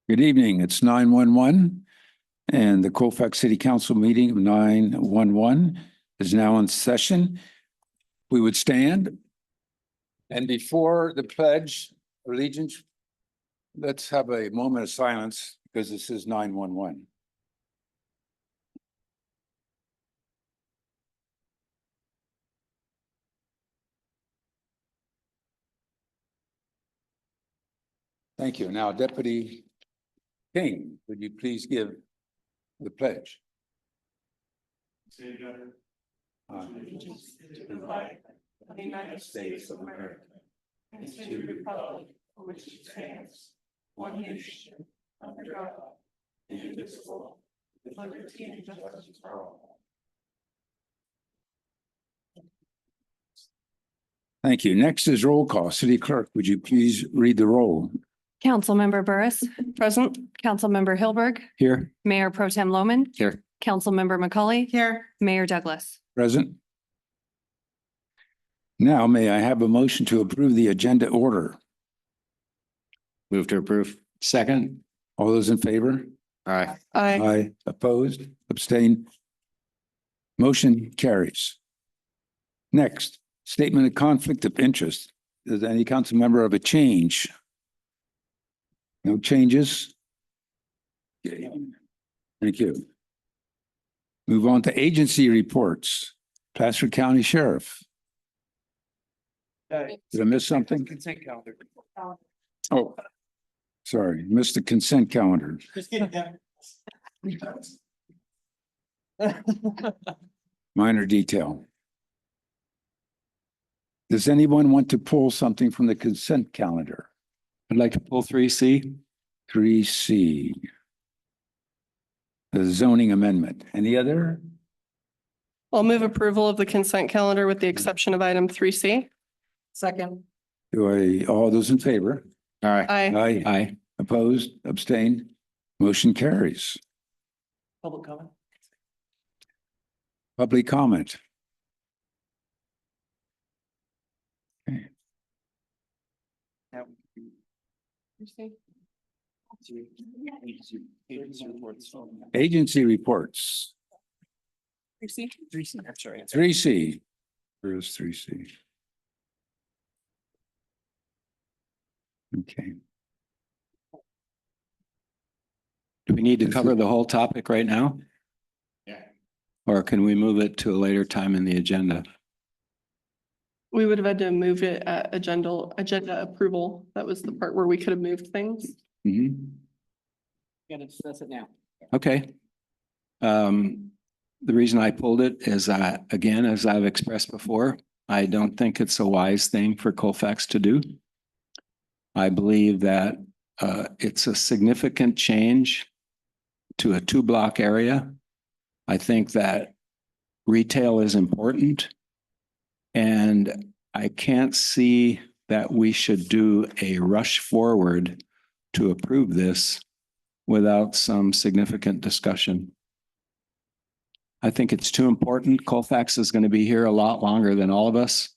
Good evening. It's 9/11 and the Colfax City Council meeting of 9/11 is now in session. We would stand. And before the pledge of allegiance, let's have a moment of silence because this is 9/11. Thank you. Now, Deputy King, would you please give the pledge? Allegiance to the flag of the United States of America and to the republic for which it stands, one nation, under God, indivisible, with liberty and justice for all. Thank you. Next is roll call. City Clerk, would you please read the roll? Councilmember Burris. Present. Councilmember Hilberg. Here. Mayor Pro Tem Loman. Here. Councilmember McCauley. Here. Mayor Douglas. Present. Now, may I have a motion to approve the agenda order? Move to approve. Second. All those in favor? Aye. Aye. Opposed? Abstain? Motion carries. Next, statement of conflict of interest. Does any council member have a change? No changes? Okay. Thank you. Move on to agency reports. Placer County Sheriff. Did I miss something? Consent calendar. Oh, sorry, missed the consent calendar. Just kidding, Kevin. Minor detail. Does anyone want to pull something from the consent calendar? I'd like to pull 3C. 3C. The zoning amendment. Any other? I'll move approval of the consent calendar with the exception of item 3C. Second. All those in favor? Aye. Aye. Aye. Opposed? Abstained? Motion carries. Public comment. Public comment. Okay. Agency reports. 3C. 3C. I'm sorry. 3C. Where is 3C? Okay. Do we need to cover the whole topic right now? Yeah. Or can we move it to a later time in the agenda? We would have had to move it at agenda approval. That was the part where we could have moved things. Mhm. Gotta discuss it now. Okay. The reason I pulled it is, again, as I've expressed before, I don't think it's a wise thing for Colfax to do. I believe that it's a significant change to a 2-block area. I think that retail is important. And I can't see that we should do a rush forward to approve this without some significant discussion. I think it's too important. Colfax is going to be here a lot longer than all of us.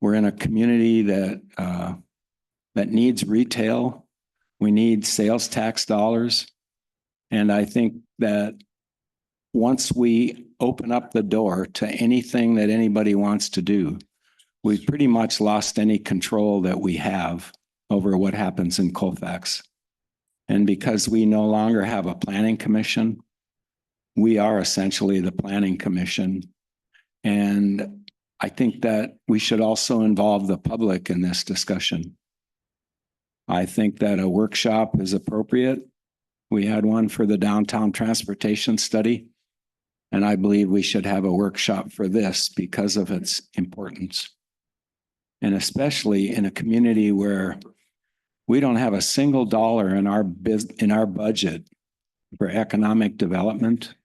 We're in a community that needs retail. We need sales tax dollars. And I think that once we open up the door to anything that anybody wants to do, we've pretty much lost any control that we have over what happens in Colfax. And because we no longer have a planning commission, we are essentially the planning commission. And I think that we should also involve the public in this discussion. I think that a workshop is appropriate. We had one for the downtown transportation study. And I believe we should have a workshop for this because of its importance. And especially in a community where we don't have a single dollar in our budget for economic development.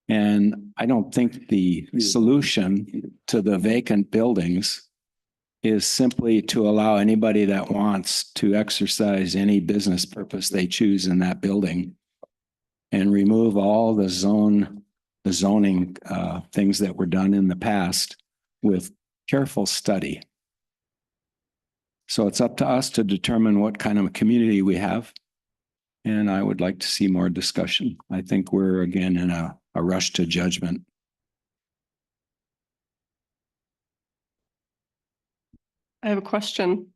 And I don't think the solution to the vacant buildings is simply to allow anybody that wants to exercise any business purpose they choose in that building and remove all the zoning things that were done in the past with careful study. So it's up to us to determine what kind of a community we have. And I would like to see more discussion. I think we're again in a rush to judgment. I have a question.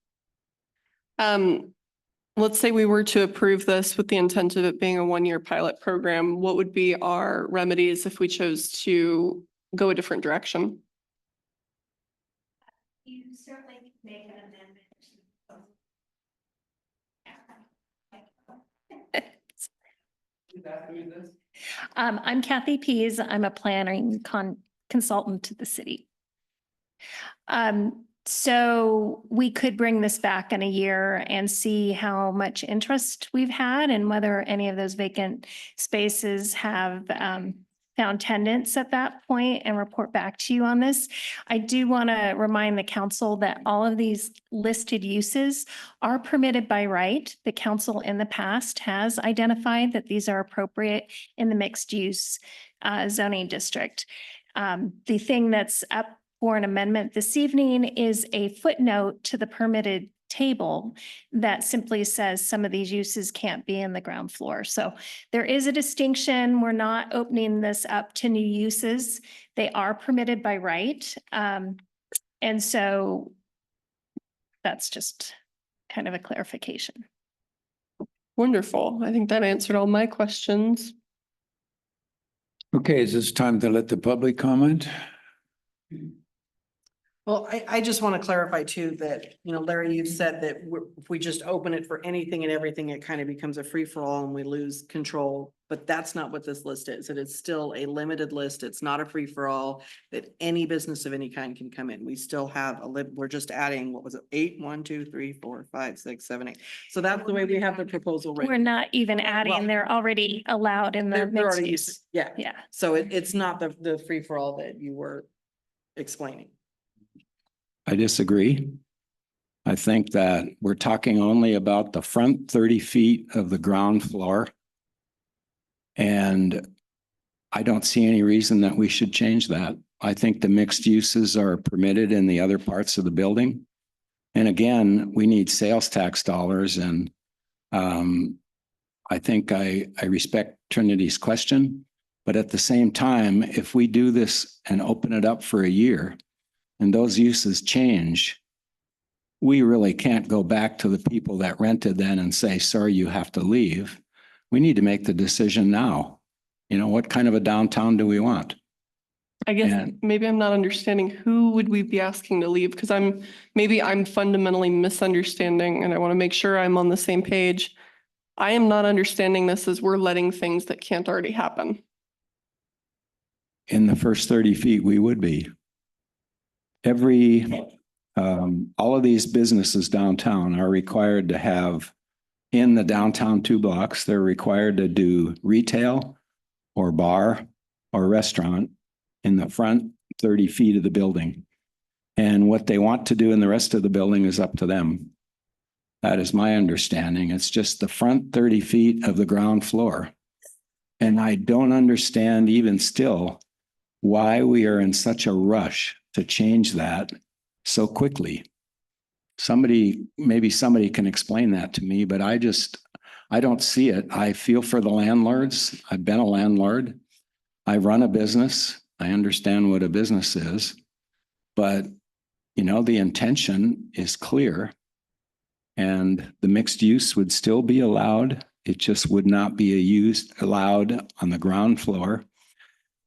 Let's say we were to approve this with the intent of it being a one-year pilot program, what would be our remedies if we chose to go a different direction? You certainly can make an amendment. I'm Kathy Pease. I'm a planning consultant to the city. So we could bring this back in a year and see how much interest we've had and whether any of those vacant spaces have found tenants at that point and report back to you on this. I do want to remind the council that all of these listed uses are permitted by right. The council in the past has identified that these are appropriate in the mixed use zoning district. The thing that's up for an amendment this evening is a footnote to the permitted table that simply says some of these uses can't be in the ground floor. So there is a distinction. We're not opening this up to new uses. They are permitted by right. And so that's just kind of a clarification. Wonderful. I think that answered all my questions. Okay, is this time to let the public comment? Well, I just want to clarify too that, Larry, you said that if we just open it for anything and everything, it kind of becomes a free for all and we lose control. But that's not what this list is. It is still a limited list. It's not a free for all that any business of any kind can come in. We still have we're just adding, what was it? 8, 1, 2, 3, 4, 5, 6, 7, 8. So that's the way we have the proposal We're written. not even adding, Well, they're already allowed in the They're mixed already use. used. Yeah. Yeah. So it's not the free for all that you were explaining. I disagree. I think that we're talking only about the front 30 feet of the ground floor. And I don't see any reason that we should change that. I think the mixed uses are permitted in the other parts of the building. And again, we need sales tax dollars. And I think I respect Trinity's question. But at the same time, if we do this and open it up for a year, and those uses change, we really can't go back to the people that rented then and say, sorry, you have to leave. We need to make the decision now. What kind of a downtown do we want? I guess And- maybe I'm not understanding who would we be asking to leave? Because I'm fundamentally misunderstanding and I want to make sure I'm on the same page. I am not understanding this as we're letting things that can't already happen. In the first 30 feet, we would be. All of these businesses downtown are required to have in the downtown 2 blocks, they're required to do retail or bar or restaurant in the front 30 feet of the building. And what they want to do in the rest of the building is up to them. That is my understanding. It's just the front 30 feet of the ground floor. And I don't understand even still why we are in such a rush to change that so quickly. Maybe somebody can explain that to me, but I don't see it. I feel for the landlords. I've been a landlord. I run a business. I understand what a business is, but the intention is clear and the mixed use would still be allowed. It just would not be allowed on the ground floor.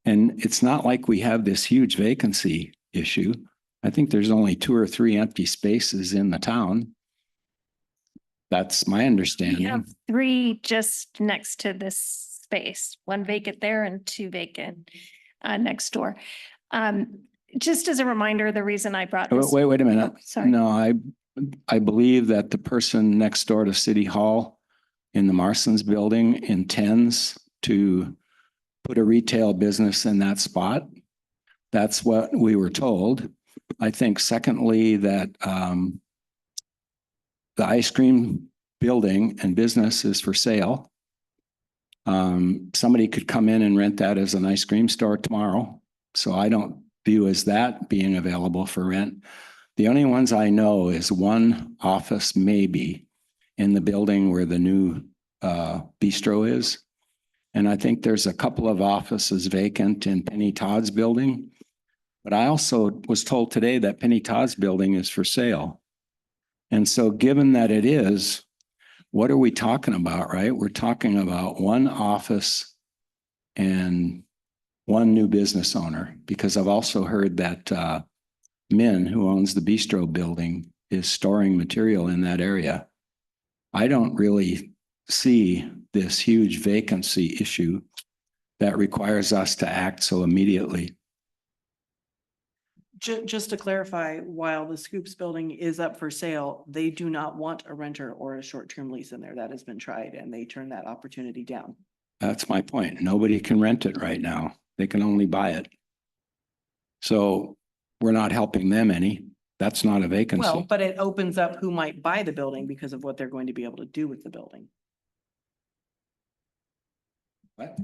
And it's not like we have this huge vacancy issue. I think there's only 2 or 3 empty spaces in the town. That's my We understanding. have 3 just next to this space, 1 vacant there and 2 vacant next door. Just as a reminder, the reason I brought this. Wait a minute. Oh, sorry. No, I believe that the person next door to City Hall in the Marston's building intends to put a retail business in that spot. That's what we were told. I think secondly, that the ice cream building and business is for sale. Somebody could come in and rent that as an ice cream store tomorrow. So I don't view as that being available for rent. The only ones I know is 1 office maybe in the building where the new bistro is. And I think there's a couple of offices vacant in Penny Todd's building. But I also was told today that Penny Todd's building is for sale. And so given that it is, what are we talking about, right? We're talking about one office and one new business owner, because I've also heard that Min, who owns the bistro building, is storing material in that area. I don't really see this huge vacancy issue that requires us to act so immediately. Just to clarify, while the Scoops building is up for sale, they do not want a renter or a short-term lease in there. That has been tried and they turned that opportunity down. That's my point. Nobody can rent it right now. They can only buy it. So we're not helping them any. That's not a Well, vacancy. but it opens up who might buy the building because of what they're going to be able to do with the building. What?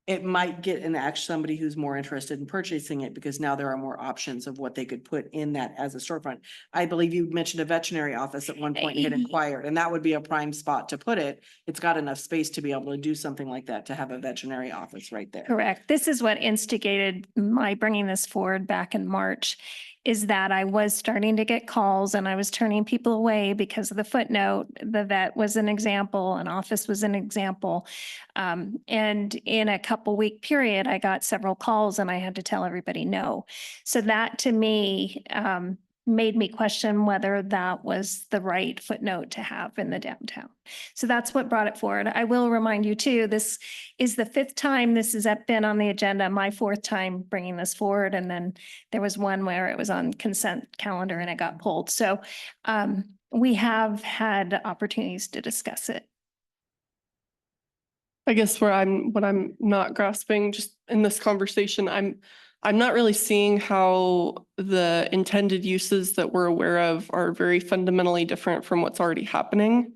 It might get somebody who's more interested in purchasing it because now there are more options of what they could put in that as a storefront. I believe you mentioned a veterinary office at one point had inquired, and that would be a prime spot to put it. It's got enough space to be able to do something like that, to have a veterinary office right there. Correct. This is what instigated my bringing this forward back in March, is that I was starting to get calls and I was turning people away because of the footnote. The vet was an example, an office was an example. And in a couple week period, I got several calls and I had to tell everybody no. So that to me, made me question whether that was the right footnote to have in the downtown. So that's what brought it forward. I will remind you too, this is the 5th time this has been on the agenda, my 4th time bringing this forward. And then there was one where it was on consent calendar and it got pulled. So we have had opportunities to discuss it. I guess what I'm not grasping just in this conversation, I'm not really seeing how the intended uses that we're aware of are very fundamentally different from what's already happening.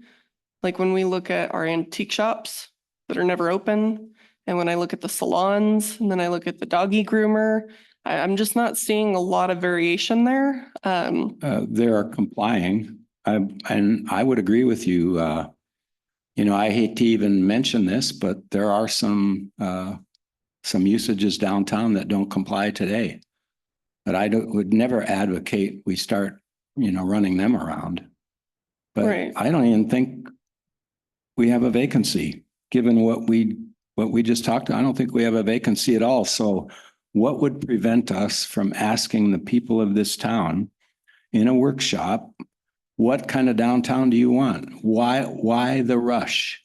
Like when we look at our antique shops that are never open, and when I look at the salons, and then I look at the doggy groomer, I'm just not seeing a lot of variation there. They are complying. And I would agree with you. I hate to even mention this, but there are some usages downtown that don't comply today. But would never advocate we start, running them around. But Right. I don't even think we have a vacancy, given what we just talked about. I don't think we have a vacancy at all. So what would prevent us from asking the people of this town in a workshop, what kind of downtown do you want? Why the rush?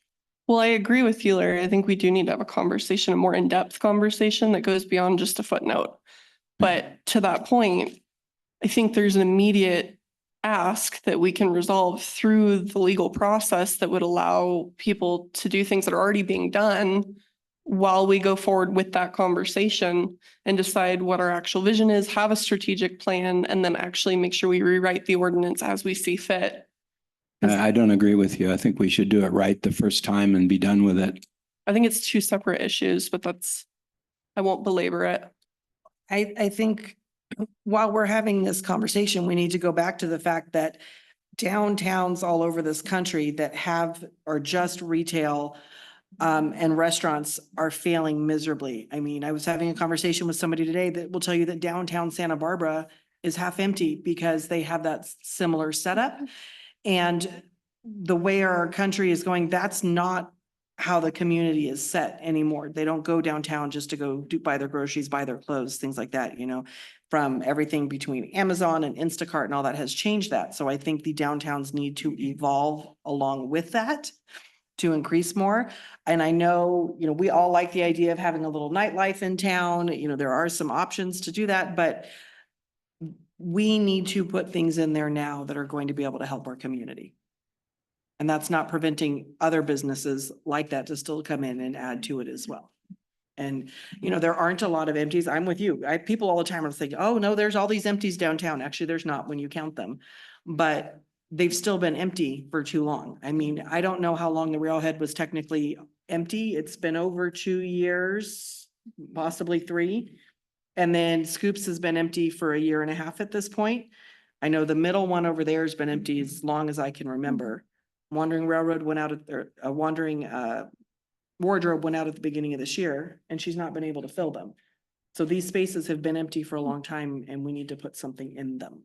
Well, I agree with you, Larry. I think we do need to have a conversation, a more in-depth conversation that goes beyond just a footnote. But to that point, I think there's an immediate ask that we can resolve through the legal process that would allow people to do things that are already being done while we go forward with that conversation and decide what our actual vision is, have a strategic plan, and then actually make sure we rewrite the ordinance as we see fit. I don't agree with you. I think we should do it right the first time and be done with it. I think it's 2 separate issues, but I won't belabor it. I think while we're having this conversation, we need to go back to the fact that downtowns all over this country that are just retail and restaurants are failing miserably. I mean, I was having a conversation with somebody today that will tell you that downtown Santa Barbara is half empty because they have that similar setup. And the way our country is going, that's not how the community is set anymore. They don't go downtown just to go buy their groceries, buy their clothes, things like that, from everything between Amazon and Instacart and all that has changed that. So I think the downtowns need to evolve along with that to increase more. And I know, we all like the idea of having a little nightlife in town. There are some options to do that, but we need to put things in there now that are going to be able to help our community. And that's not preventing other businesses like that to still come in and add to it as well. And, there aren't a lot of empties. I'm with you. People all the time are thinking, oh, no, there's all these empties downtown. Actually, there's not when you count them. But they've still been empty for too long. I mean, I don't know how long the Railhead was technically empty. It's been over 2 years, possibly 3. And then Scoops has been empty for 1.5 years at this point. I know the middle one over there has been empty as long as I can remember. Wandering Railroad went out at, or a Wandering Wardrobe went out at the beginning of this year, and she's not been able to fill them. So these spaces have been empty for a long time, and we need to put something in them.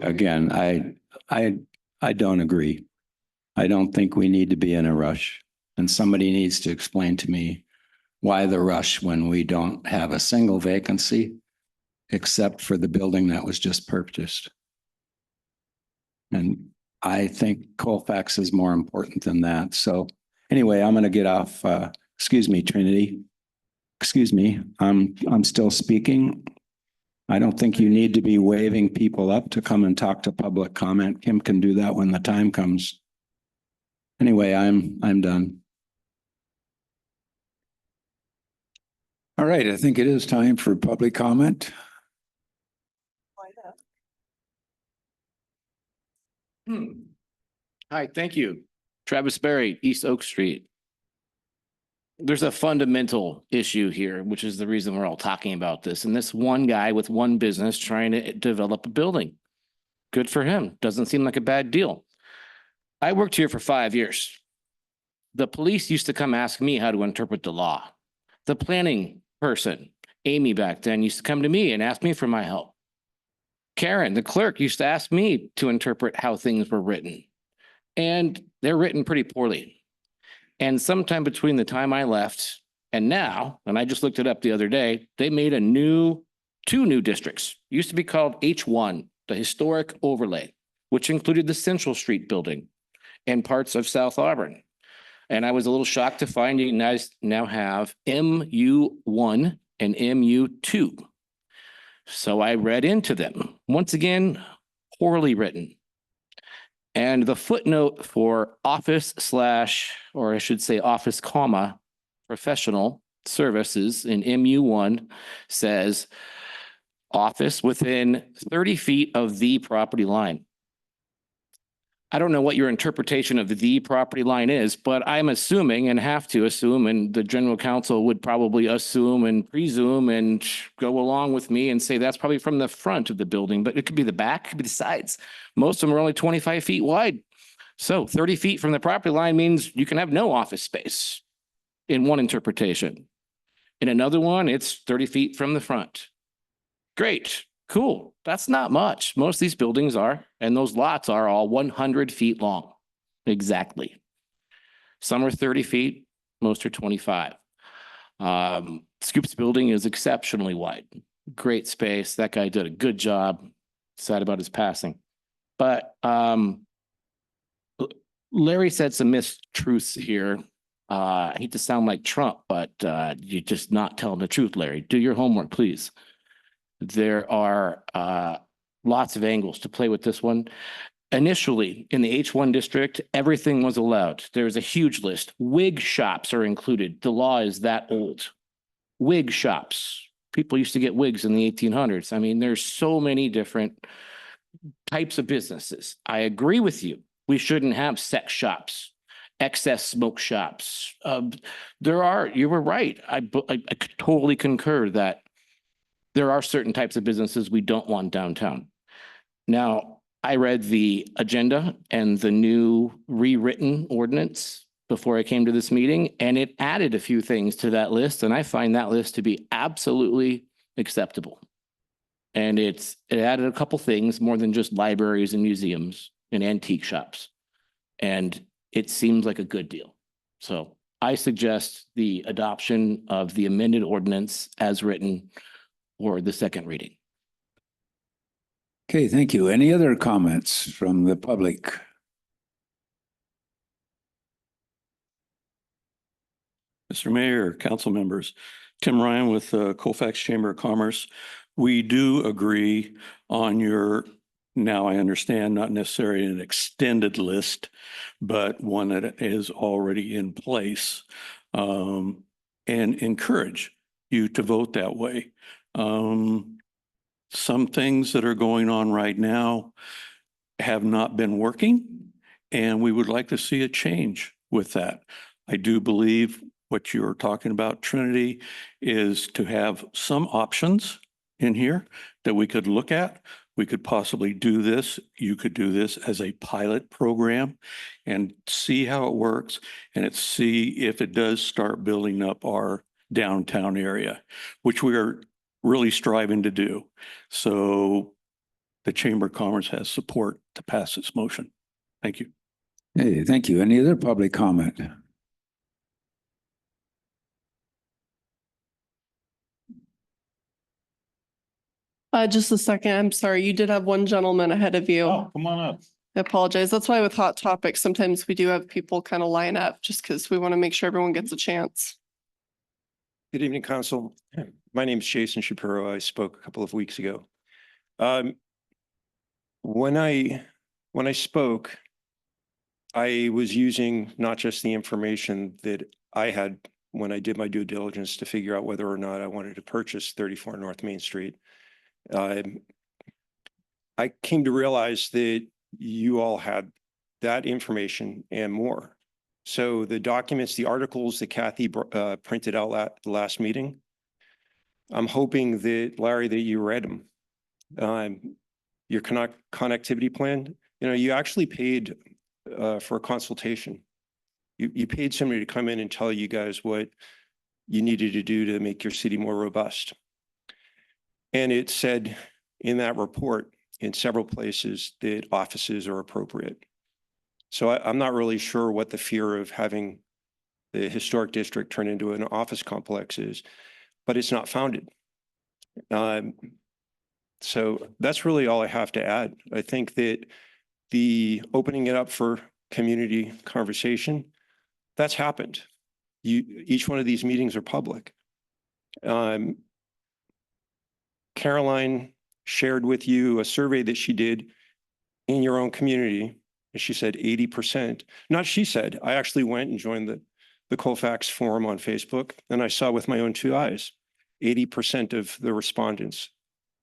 Again, I don't agree. I don't think we need to be in a rush. And somebody needs to explain to me why the rush when we don't have a single vacancy except for the building that was just purchased. And I think Colfax is more important than that. So anyway, I'm going to get off. Excuse me, Trinity. Excuse me. I'm still speaking. I don't think you need to be waving people up to come and talk to public comment. Kim can do that when the time comes. Anyway, I'm done. All right, I think it is time for public comment. Hi, thank you. Travis Berry, East Oak Street. There's a fundamental issue here, which is the reason we're all talking about this. And this one guy with one business trying to develop a building. Good for him. Doesn't seem like a bad deal. I worked here for 5 years. The police used to come ask me how to interpret the law. The planning person, Amy back then, used to come to me and ask me for my help. Karen, the clerk, used to ask me to interpret how things were written. And they're written pretty poorly. And sometime between the time I left and now, and I just looked it up the other day, they made two new districts. Used to be called H1, the historic overlay, which included the Central Street building and parts of South Auburn. And I was a little shocked to find you guys now have MU1 and MU2. So I read into them. Once again, poorly written. And the footnote for office / or I should say office, professional services in MU1 says office within 30 feet of the property line. I don't know what your interpretation of the property line is, but I'm assuming and have to assume, and the general counsel would probably assume and presume and go along with me and say that's probably from the front of the building, but it could be the back, it could be the sides. Most of them are only 25 feet wide. So 30 feet from the property line means you can have no office space in one interpretation. In another one, it's 30 feet from the front. Great. Cool. That's not much. Most of these buildings are, and those lots are all 100 feet long. Exactly. Some are 30 feet, most are 25. Scoop's building is exceptionally wide. Great space. That guy did a good job. Sad about his passing. But Larry said some mistruths here. I hate to sound like Trump, but you're just not telling the truth, Larry. Do your homework, please. There are lots of angles to play with this one. Initially, in the H1 district, everything was allowed. There's a huge list. Wig shops are included. The law is that old. Wig shops. People used to get wigs in the 1800s. I mean, there's so many different types of businesses. I agree with you. We shouldn't have sex shops, excess smoke shops. You were right. I totally concur that there are certain types of businesses we don't want downtown. Now, I read the agenda and the new rewritten ordinance before I came to this meeting, and it added a few things to that list, and I find that list to be absolutely acceptable. And it added a couple things more than just libraries and museums and antique shops. And it seems like a good deal. So I suggest the adoption of the amended ordinance as written or the second reading. Okay, thank you. Any other comments from the public? Mr. Mayor, council members, Tim Ryan with Colfax Chamber of Commerce. We do agree on your, now I understand, not necessarily an extended list, but one that is already in place, and encourage you to vote that way. Some things that are going on right now have not been working, and we would like to see a change with that. I do believe what you're talking about, Trinity, is to have some options in here that we could look at. we could possibly do this. You could do this as a pilot program and see how it works and see if it does start building up our downtown area, which we are really striving to do. So the Chamber of Commerce has support to pass this motion. Thank you. Hey, thank you. Any other public comment? Just a second. I'm sorry. You did have one gentleman ahead of you. Oh, come on up. I apologize. That's why with hot topics, sometimes we do have people kind of line up just because we want to make sure everyone gets a chance. Good evening, Council. My name is Jason Shapiro. I spoke a couple of weeks ago. When I spoke, I was using not just the information that I had when I did my due diligence to figure out whether or not I wanted to purchase 34 North Main Street. I came to realize that you all had that information and more. So the documents, the articles that Kathy printed out at the last meeting, I'm hoping that, Larry, that you read them. Your connectivity plan, you actually paid for a consultation. You paid somebody to come in and tell you guys what you needed to do to make your city more robust. And it said in that report in several places that offices are appropriate. So I'm not really sure what the fear of having the historic district turn into an office complex is, but it's not founded. So that's really all I have to add. I think that the opening it up for community conversation, that's happened. Each one of these meetings are public. Caroline shared with you a survey that she did in your own community. And she said 80%, not she said, I actually went and joined the Colfax forum on Facebook, and I saw with my own two eyes, 80% of the respondents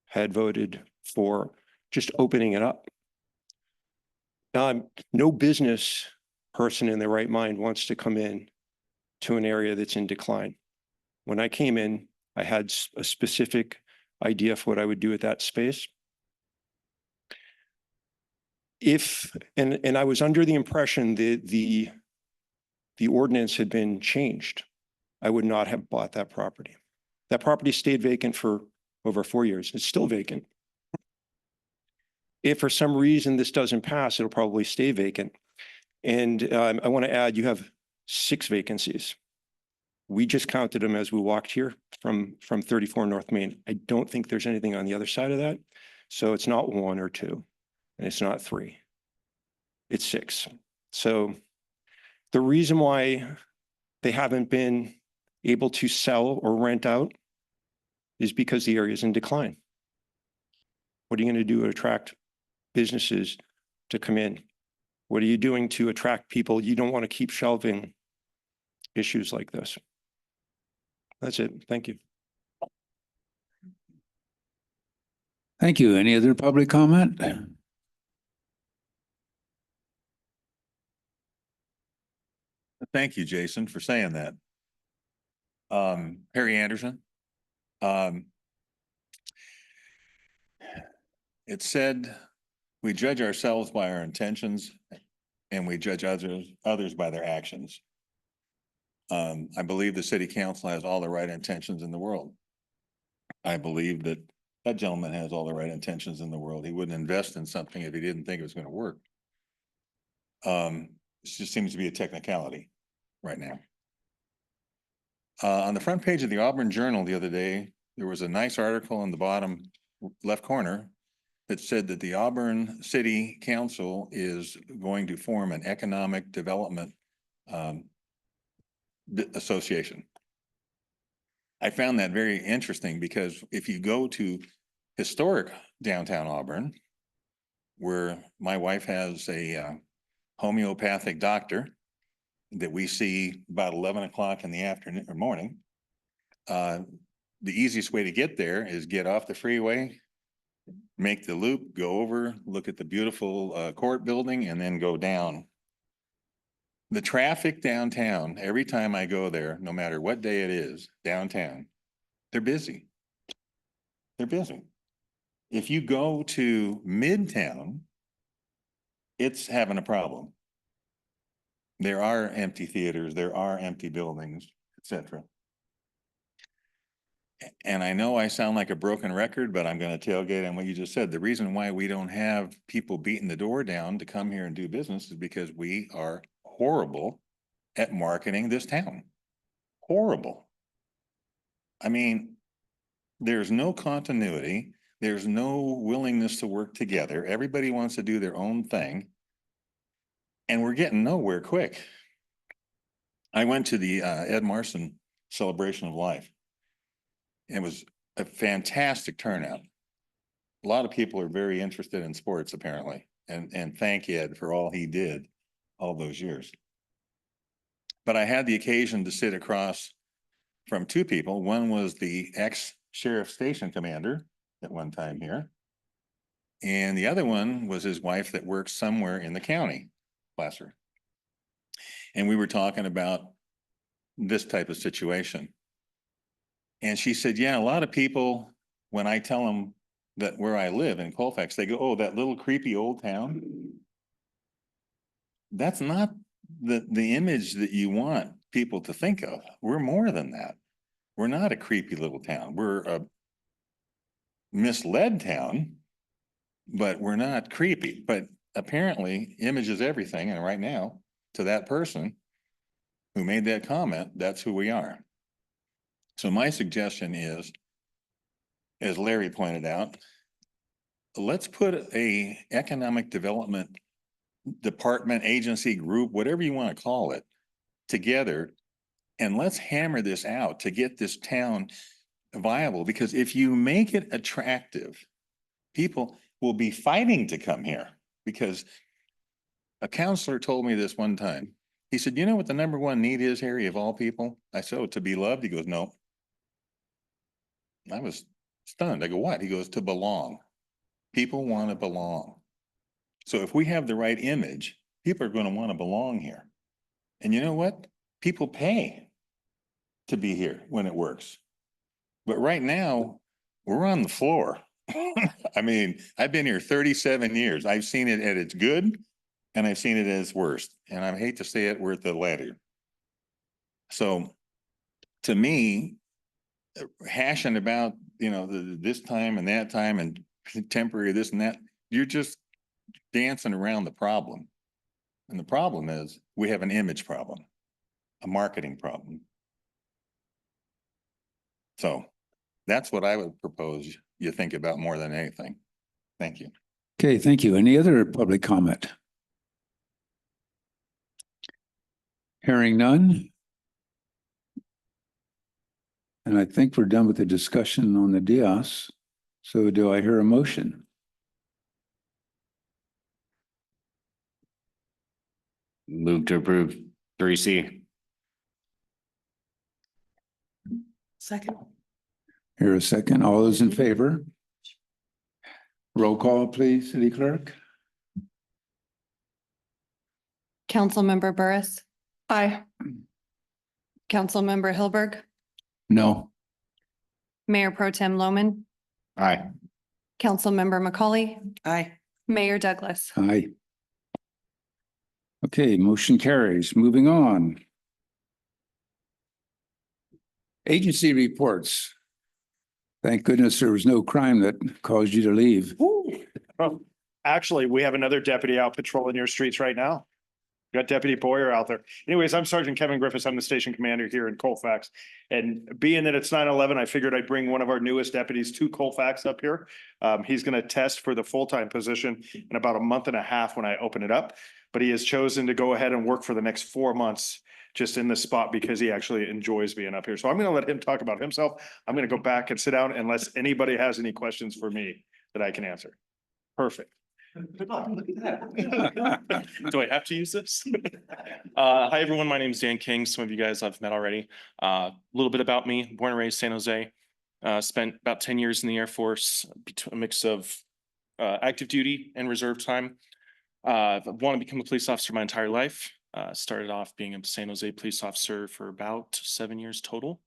had voted for just opening it up. No business person in their right mind wants to come in to an area that's in decline. When I came in, I had a specific idea for what I would do with that space. And I was under the impression that the ordinance had been changed, I would not have bought that property. That property stayed vacant for over 4 years. It's still vacant. If for some reason this doesn't pass, it'll probably stay vacant. And I want to add, you have 6 vacancies. We just counted them as we walked here from 34 North Main. I don't think there's anything on the other side of that. So it's not 1 or 2, and it's not 3. It's 6. So the reason why they haven't been able to sell or rent out is because the area is in decline. What are you going to do to attract businesses to come in? What are you doing to attract people? You don't want to keep shelving issues like this. That's it. Thank you. Thank you. Any other public comment? Thank you, Jason, for saying that. Harry Anderson. It said, we judge ourselves by our intentions and we judge others by their actions. I believe the city council has all the right intentions in the world. I believe that that gentleman has all the right intentions in the world. He wouldn't invest in something if he didn't think it was going to work. It just seems to be a technicality right now. On the front page of the Auburn Journal the other day, there was a nice article in the bottom left corner that said that the Auburn City Council is going to form an economic development association. I found that very interesting because if you go to historic downtown Auburn, where my wife has a homeopathic doctor that we see about 11 o'clock in the afternoon or morning, the easiest way to get there is get off the freeway, make the loop, go over, look at the beautiful court building, and then go down. The traffic downtown, every time I go there, no matter what day it is, downtown, they're busy. They're busy. If you go to Midtown, it's having a problem. There are empty theaters, there are empty buildings, etc. And I know I sound like a broken record, but I'm going to tailgate on what you just said. The reason why we don't have people beating the door down to come here and do business is because we are horrible at marketing this town. Horrible. I mean, there's no continuity. There's no willingness to work together. Everybody wants to do their own thing. And we're getting nowhere quick. I went to the Ed Marson Celebration of Life. It was a fantastic turnout. A lot of people are very interested in sports, apparently, and thank Ed for all he did all those years. But I had the occasion to sit across from two people. One was the ex-sheriff station commander at one time here. And the other one was his wife that works somewhere in the county, bless her. And we were talking about this type of situation. And she said, yeah, a lot of people, when I tell them that where I live in Colfax, they go, oh, that little creepy old town. That's not the image that you want people to think of. We're more than that. We're not a creepy little town. We're a misled town, but we're not creepy. But apparently image is everything. And right now, to that person who made that comment, that's who we are. So my suggestion is, as Larry pointed out, let's put a economic development department, agency, group, whatever you want to call it, together, and let's hammer this out to get this town viable. Because if you make it attractive, people will be fighting to come here. Because a counselor told me this one time. He said, you know what the number one need is, Harry, of all people? I said, oh, to be loved. He goes, no. I was stunned. I go, what? He goes, to belong. People want to belong. So if we have the right image, people are going to want to belong here. And you know what? People pay to be here when it works. But right now, we're on the floor. I mean, I've been here 37 years. I've seen it at its good, and I've seen it at its worst. And I hate to say it, we're at the latter. So to me, hashing about, you know, this time and that time and temporary this and that, you're just dancing around the problem. And the problem is we have an image problem, a marketing problem. So that's what I would propose you think about more than anything. Thank you. Okay, thank you. Any other public comment? Hearing none. And I think we're done with the discussion on the DIOS. So do I hear a motion? Move to approve 3C. Second. Hear a second. All those in favor? Roll call, please, City Clerk. Councilmember Burris, Aye. Councilmember Hilberg, No. Mayor Pro Tem Loman, Aye. Councilmember McCauley, Aye. Mayor Douglas. Aye. Okay, motion carries. Moving on. Agency reports. Thank goodness there was no crime that caused you to leave. Oh, actually, we have another deputy out patrolling your streets right now. Got Deputy Boyer out there. Anyways, I'm Sergeant Kevin Griffiths. I'm the station commander here in Colfax. And being that it's 9/11, I figured I'd bring one of our newest deputies to Colfax up here. He's going to test for the full-time position in about a month and a half when I open it up. But he has chosen to go ahead and work for the next 4 months just in this spot because he actually enjoys being up here. So I'm going to let him talk about himself. I'm going to go back and sit down unless anybody has any questions for me that I can answer. Perfect. Good luck. Look at that. Do I have to use this? Hi, everyone. My name is Dan King. Some of you guys I've met already. A little bit about me. Born and raised San Jose. Spent about 10 years in the Air Force, a mix of active duty and reserve time. I've wanted to become a police officer my entire life. Started off being a San Jose police officer for about 7 years total.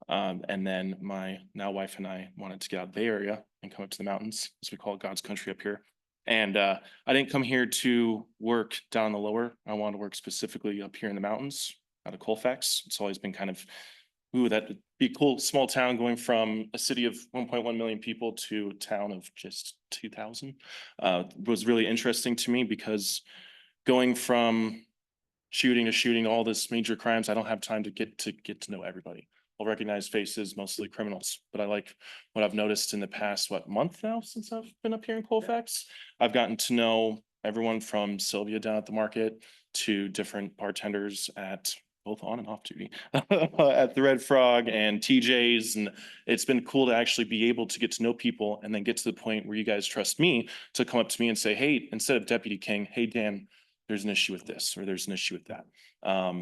And then my now wife and I wanted to get out of the Bay Area and come up to the mountains, as we call it, God's country up here. And I didn't come here to work down the lower. I wanted to work specifically up here in the mountains out of Colfax. It's always been kind of, ooh, that'd be cool. Small town going from a city of 1.1 million people to a town of just 2,000 was really interesting to me, because going from shooting to shooting all this major crimes, I don't have time to get to know everybody. I'll recognize faces, mostly criminals, but I like what I've noticed in the past, month now since I've been up here in Colfax. I've gotten to know everyone from Sylvia down at the market to different bartenders at both on and off duty at the Red Frog and TJ's. And it's been cool to actually be able to get to know people and then get to the point where you guys trust me to come up to me and say, hey, instead of Deputy King, hey, Dan, there's an issue with this, or there's an issue with that.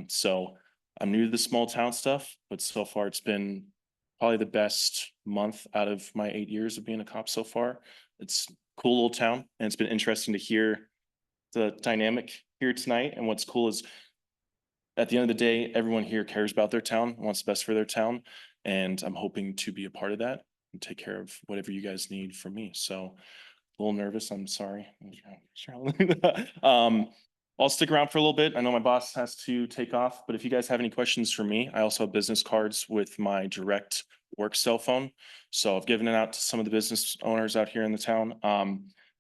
So I'm new to the small town stuff, but so far it's been probably the best month out of my 8 years of being a cop so far. It's a cool little town, and it's been interesting to hear the dynamic here tonight. And what's cool is at the end of the day, everyone here cares about their town, wants the best for their town. And I'm hoping to be a part of that and take care of whatever you guys need from me. So a little nervous, I'm sorry. I'll stick around for a little bit. I know my boss has to take off, but if you guys have any questions for me, I also have business cards with my direct work cell phone. So I've given it out to some of the business owners out here in the town.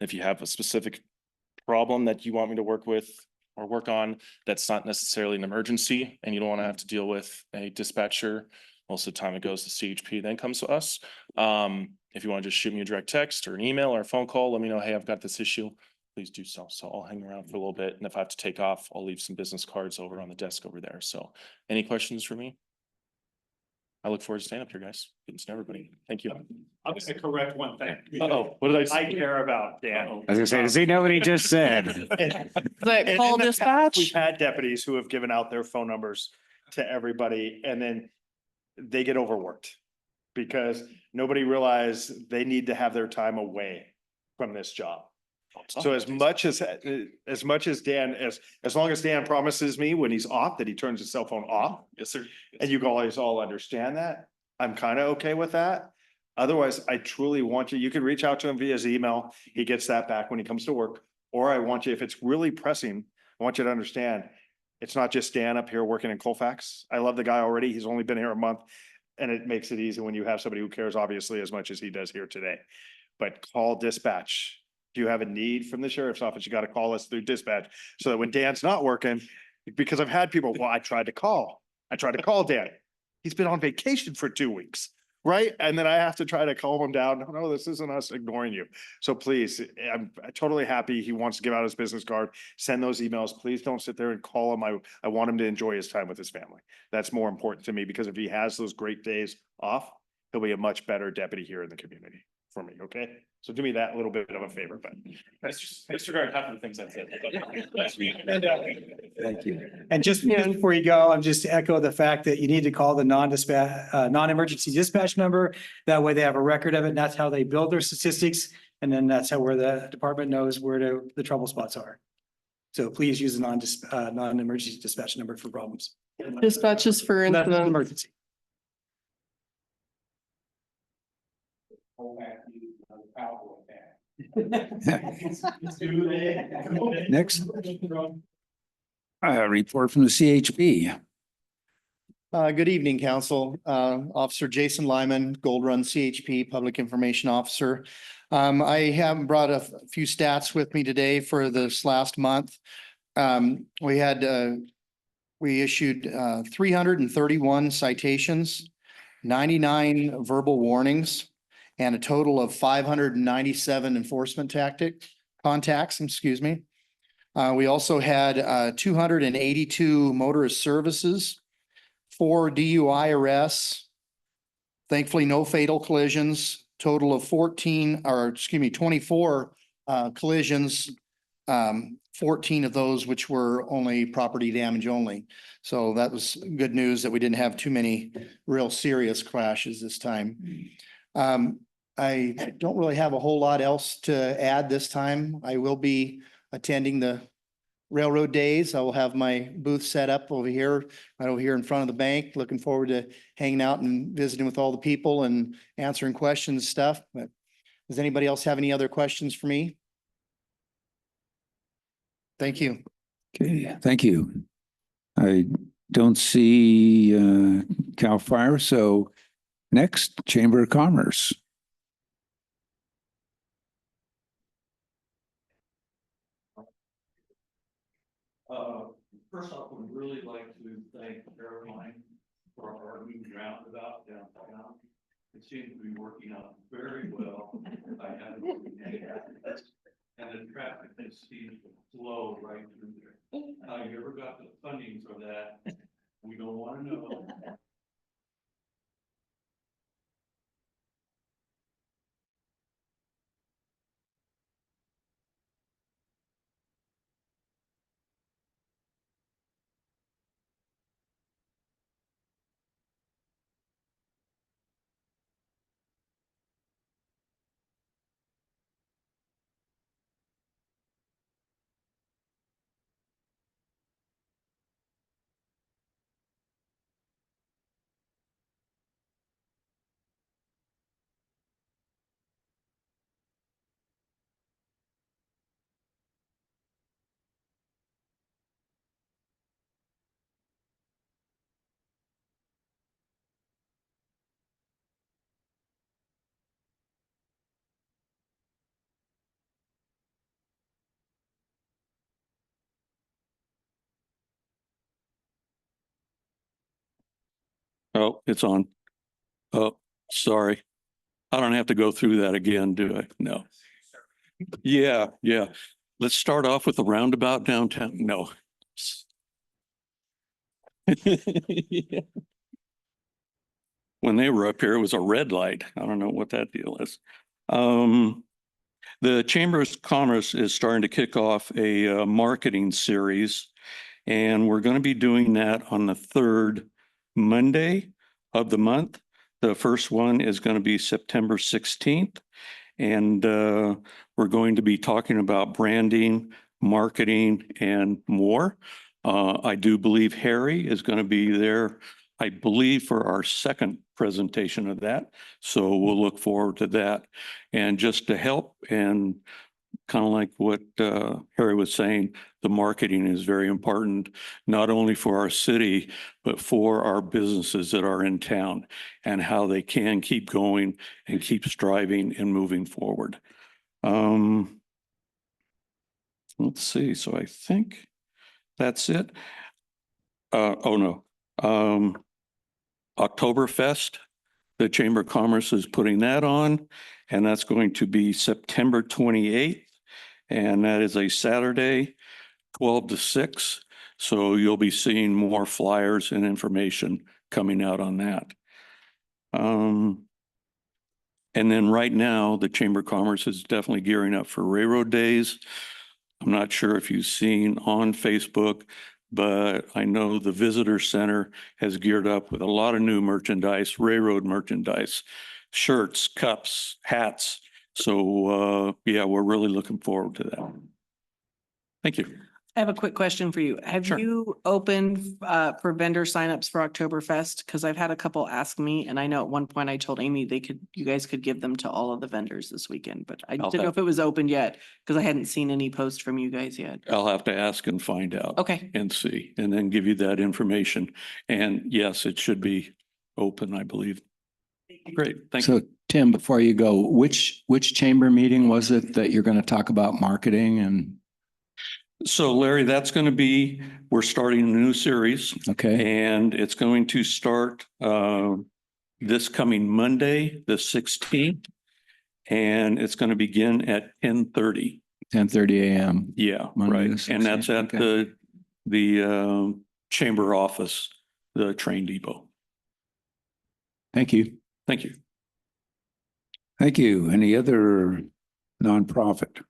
If you have a specific problem that you want me to work with or work on, that's not necessarily an emergency, and you don't want to have to deal with a dispatcher, most of the time it goes to CHP, then comes to us. If you want to just shoot me a direct text or an email or a phone call, let me know, hey, I've got this issue. Please do so. So I'll hang around for a little bit. And if I have to take off, I'll leave some business cards over on the desk over there. So any questions for me? I look forward to staying up here, guys. Getting to know everybody. Thank you. I'm gonna correct one thing. Uh-oh, what did I I say? care about Dan. I was gonna say, does he know what he just said? But call dispatch. We've had deputies who have given out their phone numbers to everybody, and then they get overworked because nobody realized they need to have their time away from this job. So as much as Dan, as long as Dan promises me when he's off that he turns his cell phone off, Yes, sir. and you guys all understand that, I'm kind of okay with that. Otherwise, I truly want you can reach out to him via his email. He gets that back when he comes to work. Or I want you, if it's really pressing, I want you to understand, it's not just Dan up here working in Colfax. I love the guy already. He's only been here a month. And it makes it easy when you have somebody who cares obviously as much as he does here today. But call dispatch. If you have a need from the sheriff's office, you got to call us through dispatch so that when Dan's not working, because I've had people, well, I tried to call Dan. He's been on vacation for 2 weeks, right? And then I have to try to calm him down. No, this isn't us ignoring you. So please, I'm totally happy he wants to give out his business card, send those emails. Please don't sit there and call him. I want him to enjoy his time with his family. That's more important to me, because if he has those great days off, he'll be a much better deputy here in the community for me, okay? So do me that little bit of a favor, but. Disregard half of the things I said. Thank you. And just before you go, I'm just to echo the fact that you need to call the non-emergency dispatch number. That way they have a record of it, and that's how they build their statistics. And then that's where the department knows where the trouble spots are. So please use the non-emergency dispatch number for problems. Dispatch is for That's an incident. emergency. Next. Report from the CHP. Good evening, Council. Officer Jason Lyman, Gold Run CHP Public Information Officer. I have brought a few stats with me today for this last month. We issued 331 citations, 99 verbal warnings, and a total of 597 enforcement contacts, excuse me. We also had 282 motorist services, 4 DUI arrests, thankfully no fatal collisions, total of 24 collisions, 14 of those which were only property damage only. So that was good news that we didn't have too many real serious crashes this time. I don't really have a whole lot else to add this time. I will be attending the railroad days. I will have my booth set up over here, right over here in front of the bank. Looking forward to hanging out and visiting with all the people and answering questions and stuff. But Does anybody else have any other questions for me? Thank you. Okay, thank you. I don't see Cal Fire, so next, Chamber of Commerce. First off, would really like to thank Caroline for our new roundabout downtown. It seems to be working out very well. I haven't seen any accidents, and the traffic just seems to flow right through there. How you ever got the funding for that? We don't want to know. Oh, it's on. Oh, sorry. I don't have to go through that again, do I? No. Yeah, yeah. Let's start off with the roundabout downtown. No. When they were up here, it was a red light. I don't know what that deal is. The Chamber of Commerce is starting to kick off a marketing series, and we're going to be doing that on the third Monday of the month. The first one is going to be September 16th, and we're going to be talking about branding, marketing, and more. I do believe Harry is going to be there, I believe, for our second presentation of that. So we'll look forward to that. And just to help, and kind of like what Harry was saying, the marketing is very important, not only for our city, but for our businesses that are in town and how they can keep going and keep striving and moving forward. Let's see. So I think that's it. Oh no. Oktoberfest, the Chamber of Commerce is putting that on, and that's going to be September 28th. And that is a Saturday, 12 to 6. So you'll be seeing more flyers and information coming out on that. And then right now, the Chamber of Commerce is definitely gearing up for Railroad Days. I'm not sure if you've seen on Facebook, but I know the Visitor Center has geared up with a lot of new merchandise, railroad merchandise, shirts, cups, hats. So yeah, we're really looking forward to that. Thank you. I have a quick question for you. Have Sure. you opened for vendor signups for Oktoberfest? Because I've had a couple ask me, and I know at one point I told Amy you guys could give them to all of the vendors this weekend, but I didn't know if it was opened yet because I hadn't seen any post from you guys yet. I'll have to ask and find out. Okay. And see, and then give you that information. And yes, it should be open, I believe. Great, thank you. So Tim, before you go, which chamber meeting was it that you're going to talk about marketing and? So Larry, that's going to be, we're starting a new series. Okay, And it's going to start this coming Monday, the 16th. And it's going to begin at 10:30. 10:30 a.m. Yeah, Monday right. the And that's 16th, at okay. the chamber office, the train depot. Thank you. Thank you. Thank you. Any other nonprofit?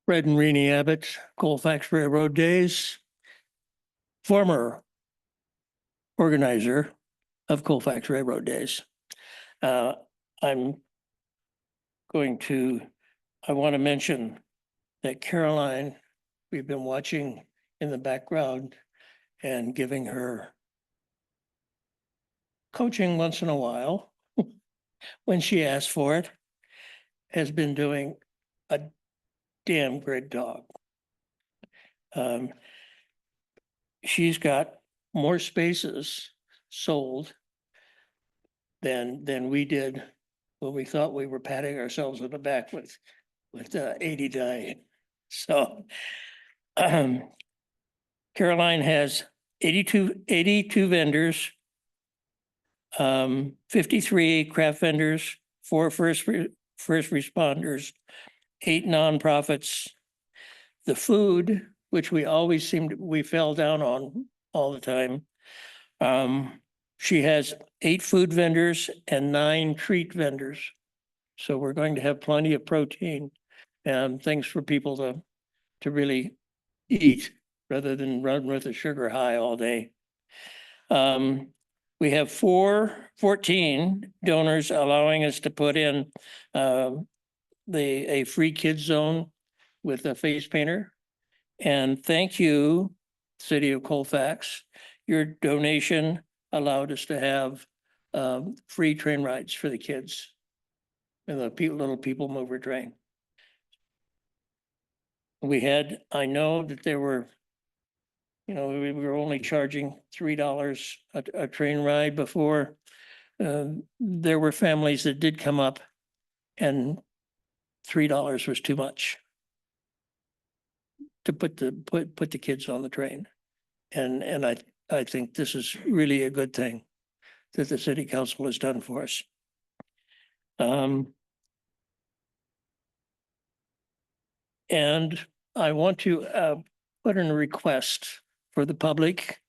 Fred and Renee Abbott, Colfax Railroad Days, former organizer of Colfax Railroad Days. I'm going to, I want to mention that Caroline we've been watching in the background and giving her coaching once in a while when she asks for it, has been doing a damn great job. She's got more spaces sold than we did when we thought we were patting ourselves on the back with 89. So Caroline has 82 vendors, 53 craft vendors, 4 first responders, 8 nonprofits. The food, which we fell down on all the time. She has 8 food vendors and 9 treat vendors. So we're going to have plenty of protein and things for people to really eat rather than run with a sugar high all day. We have 14 donors allowing us to put in a free kids zone with a face painter. And thank you, City of Colfax. Your donation allowed us to have free train rides for the kids and the little people mover train. I know that there were, we were only charging $3 a train ride before. There were families that did come up and $3 was too much to put the kids on the train. And I think this is really a good thing that the city council has done for us. And I want to put in a request for the public.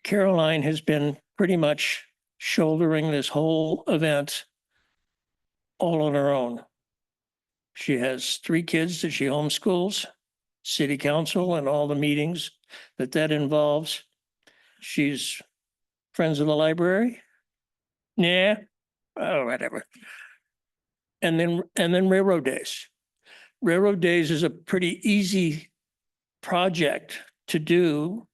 Caroline has been pretty much shouldering this whole event all on her own. She has 3 kids that she homeschools, city council and all the meetings that involves. She's friends of the library. Yeah, oh, whatever. And then Railroad Days. Railroad Days is a pretty easy project to do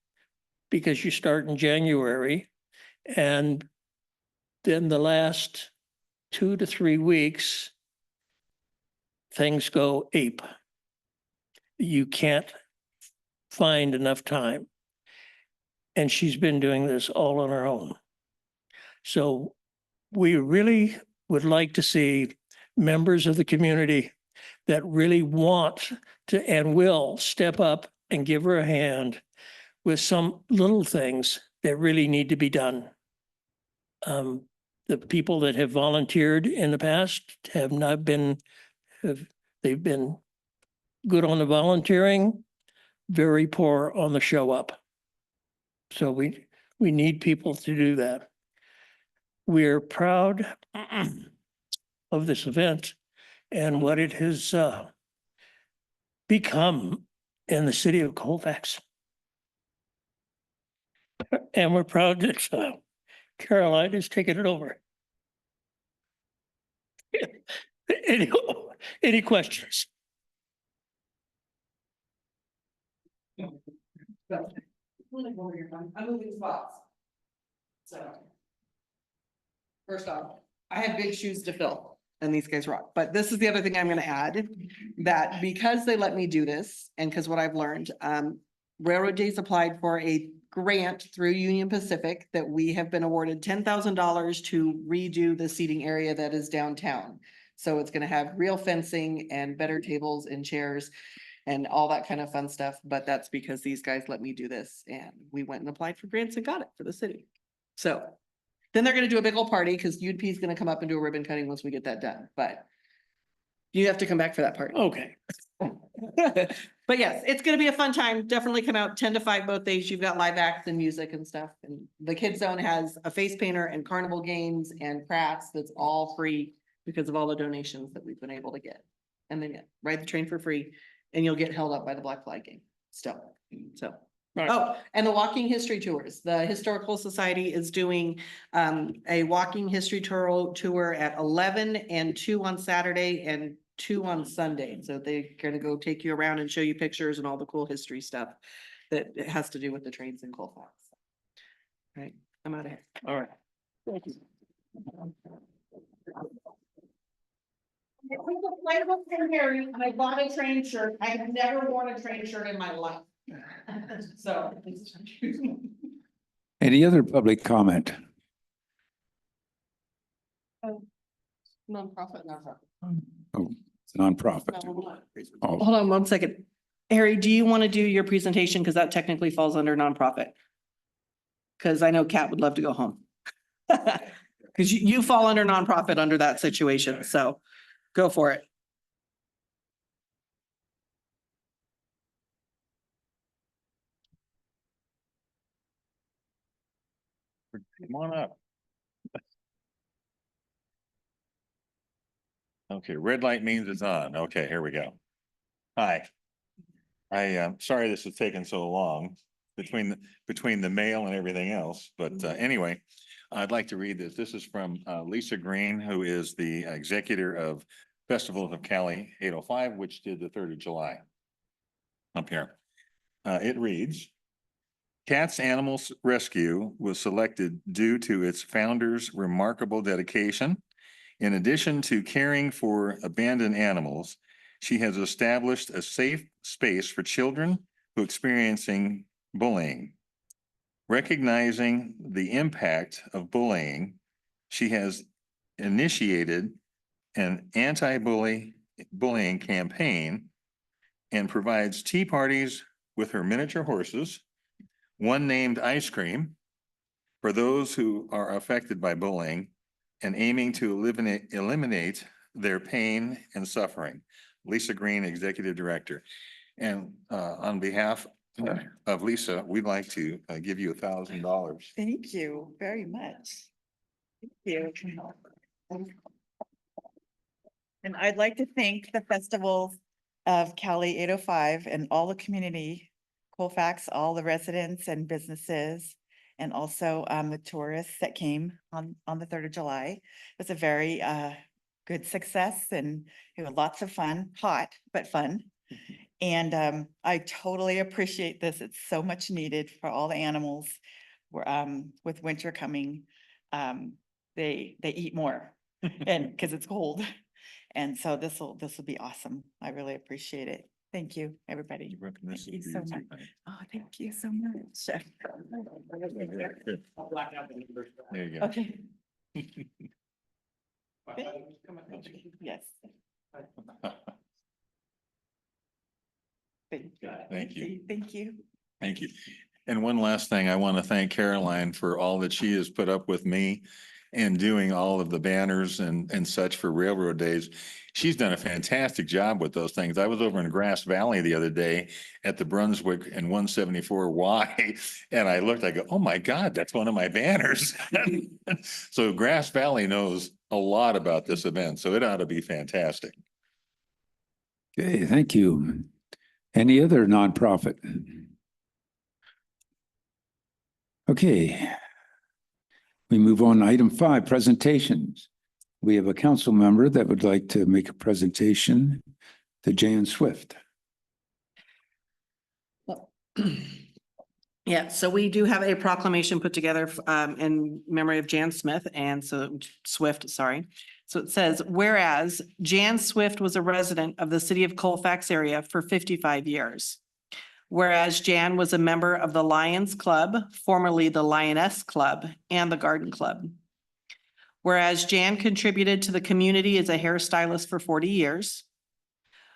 because you start in January and then the last 2 to 3 weeks, things go ape. You can't find enough time. And she's been doing this all on her own. So we really would like to see members of the community that really want to and will step up and give her a hand with some little things that really need to be done. The people that have volunteered in the past have not been, they've been good on the volunteering, very poor on the show up. So we need people to do that. We're proud of this event and what it has become in the city of Colfax. And we're proud that Caroline has taken it over. Any questions? I'm moving spots. So. First off, I have big shoes to fill and these guys rock. But this is the other thing I'm gonna add, that because they let me do this and because what I've learned, Railroad Days applied for a grant through Union Pacific that we have been awarded $10,000 to redo the seating area that is downtown. So it's gonna have real fencing and better tables and chairs and all that kind of fun stuff. But that's because these guys let me do this and we went and applied for grants and got it for the city. So then they're gonna do a big old party because UP is gonna come up and do a ribbon cutting once we get that done, but you have to come back for that party. Okay. But yes, it's gonna be a fun time. Definitely come out 10 to 5 both days. You've got live acts and music and stuff. And the kids zone has a face painter and carnival games and crafts that's all free because of all the donations that we've been able to get. And then ride the train for free and you'll get held up by the Black Flag game still. So. Right. Oh, and the walking history tours. The Historical Society is doing a walking history tour at 11 and 2 on Saturday and 2 on Sunday. So they're gonna go take you around and show you pictures and all the cool history stuff that has to do with the trains in Colfax. All right, I'm out of here. All right. Thank you. Harry, and I bought a train shirt. I have never worn a train shirt in my life. So. Any other public comment? Nonprofit. Oh, it's nonprofit. Oh, Hold on 1 second. Harry, do you want to do your presentation? Because that technically falls under nonprofit. Because I know Kat would love to go home. Because you fall under nonprofit under that situation, so go for it. Come on up. Okay, red light means it's on. Okay, here we go. Hi. I am sorry this has taken so long between the mail and everything else, but anyway, I'd like to read this. This is from Lisa Green, who is the executor of Festivals of Cali 805, which did the 3rd of July. Up here. It reads, Cats Animals Rescue was selected due to its founder's remarkable dedication. In addition to caring for abandoned animals, she has established a safe space for children who are experiencing bullying. Recognizing the impact of bullying, she has initiated an anti-bullying campaign and provides tea parties with her miniature horses, one named Ice Cream, for those who are affected by bullying and aiming to eliminate their pain and suffering. Lisa Green, Executive Director. And on behalf of Lisa, we'd like to give you $1,000. Thank you very much. Thank you. And I'd like to thank the Festival of Cali 805 and all the community, Colfax, all the residents and businesses, and also the tourists that came on the 3rd of July. It was a very good success and it was lots of fun, hot, but fun. And I totally appreciate this. It's so much needed for all the animals. With winter coming, they eat more and because it's cold. And so this will be awesome. I really appreciate it. Thank you, everybody. Thank you so much. Oh, thank you so much. There you go. Okay. Yes. Thank you. Thank you. Thank you. And one last thing, I want to thank Caroline for all that she has put up with me and doing all of the banners and such for Railroad Days. She's done a fantastic job with those things. I was over in Grass Valley the other day at the Brunswick and 174Y, and I looked, I go, oh my God, that's one of my banners. So Grass Valley knows a lot about this event, so it ought to be fantastic. okay, thank you. Any other nonprofit? Okay. We move on to item 5, presentations. We have a council member that would like to make a presentation to Jan Swift. Yeah, so we do have a proclamation put together in memory of Jan Smith and Swift, sorry. So it says, whereas Jan Swift was a resident of the city of Colfax area for 55 years. Whereas Jan was a member of the Lions Club, formerly the Lioness Club, and the Garden Club. Whereas Jan contributed to the community as a hairstylist for 40 years.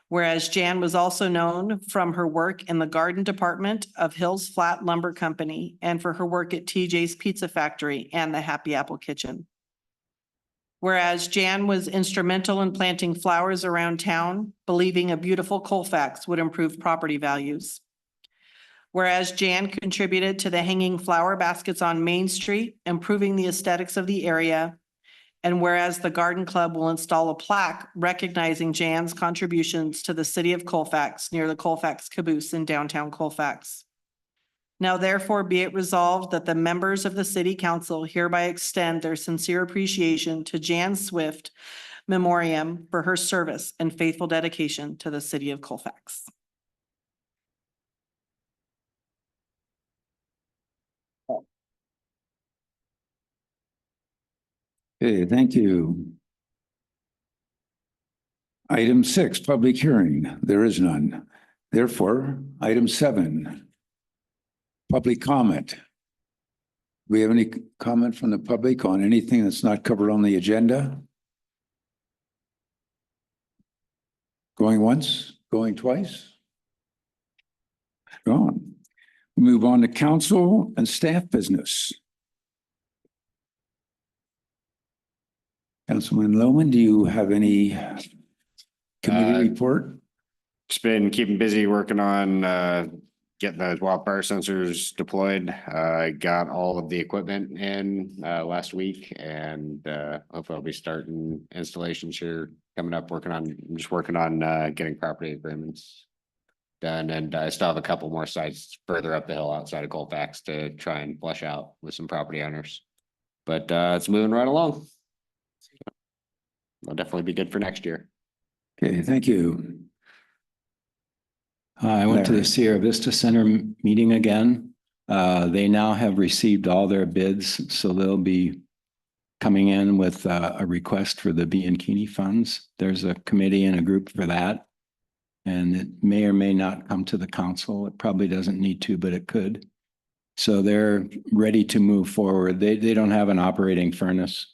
Whereas Jan was also known from her work in the garden department of Hills Flat Lumber Company and for her work at TJ's Pizza Factory and the Happy Apple Kitchen. Whereas Jan was instrumental in planting flowers around town, believing a beautiful Colfax would improve property values. Whereas Jan contributed to the hanging flower baskets on Main Street, improving the aesthetics of the area. And whereas the Garden Club will install a plaque recognizing Jan's contributions to the city of Colfax near the Colfax Caboose in downtown Colfax. Now therefore be it resolved that the members of the city council hereby extend their sincere appreciation to Jan Swift memoriam for her service and faithful dedication to the city of Colfax. Okay, thank you. Item 6, public hearing. There is none. Therefore, item 7, public comment. Do we have any comment from the public on anything that's not covered on the agenda? Going once, going twice? Gone. Move on to council and staff business. Councilman Lohman, do you have any committee report? Just been keeping busy working on getting those wildfire sensors deployed. I got all of the equipment in last week and hopefully I'll be starting installations here coming up, I'm just working on getting property agreements done. And I still have a couple more sites further up the hill outside of Colfax to try and flush out with some property owners. But it's moving right along. It'll definitely be good for next year. Okay, thank you. I went to the Larry. Sierra Vista Center meeting again. They now have received all their bids, so they'll be coming in with a request for the Bianchini funds. There's a committee and a group for that. And it may or may not come to the council. It probably doesn't need to, but it could. So they're ready to move forward. They don't have an operating furnace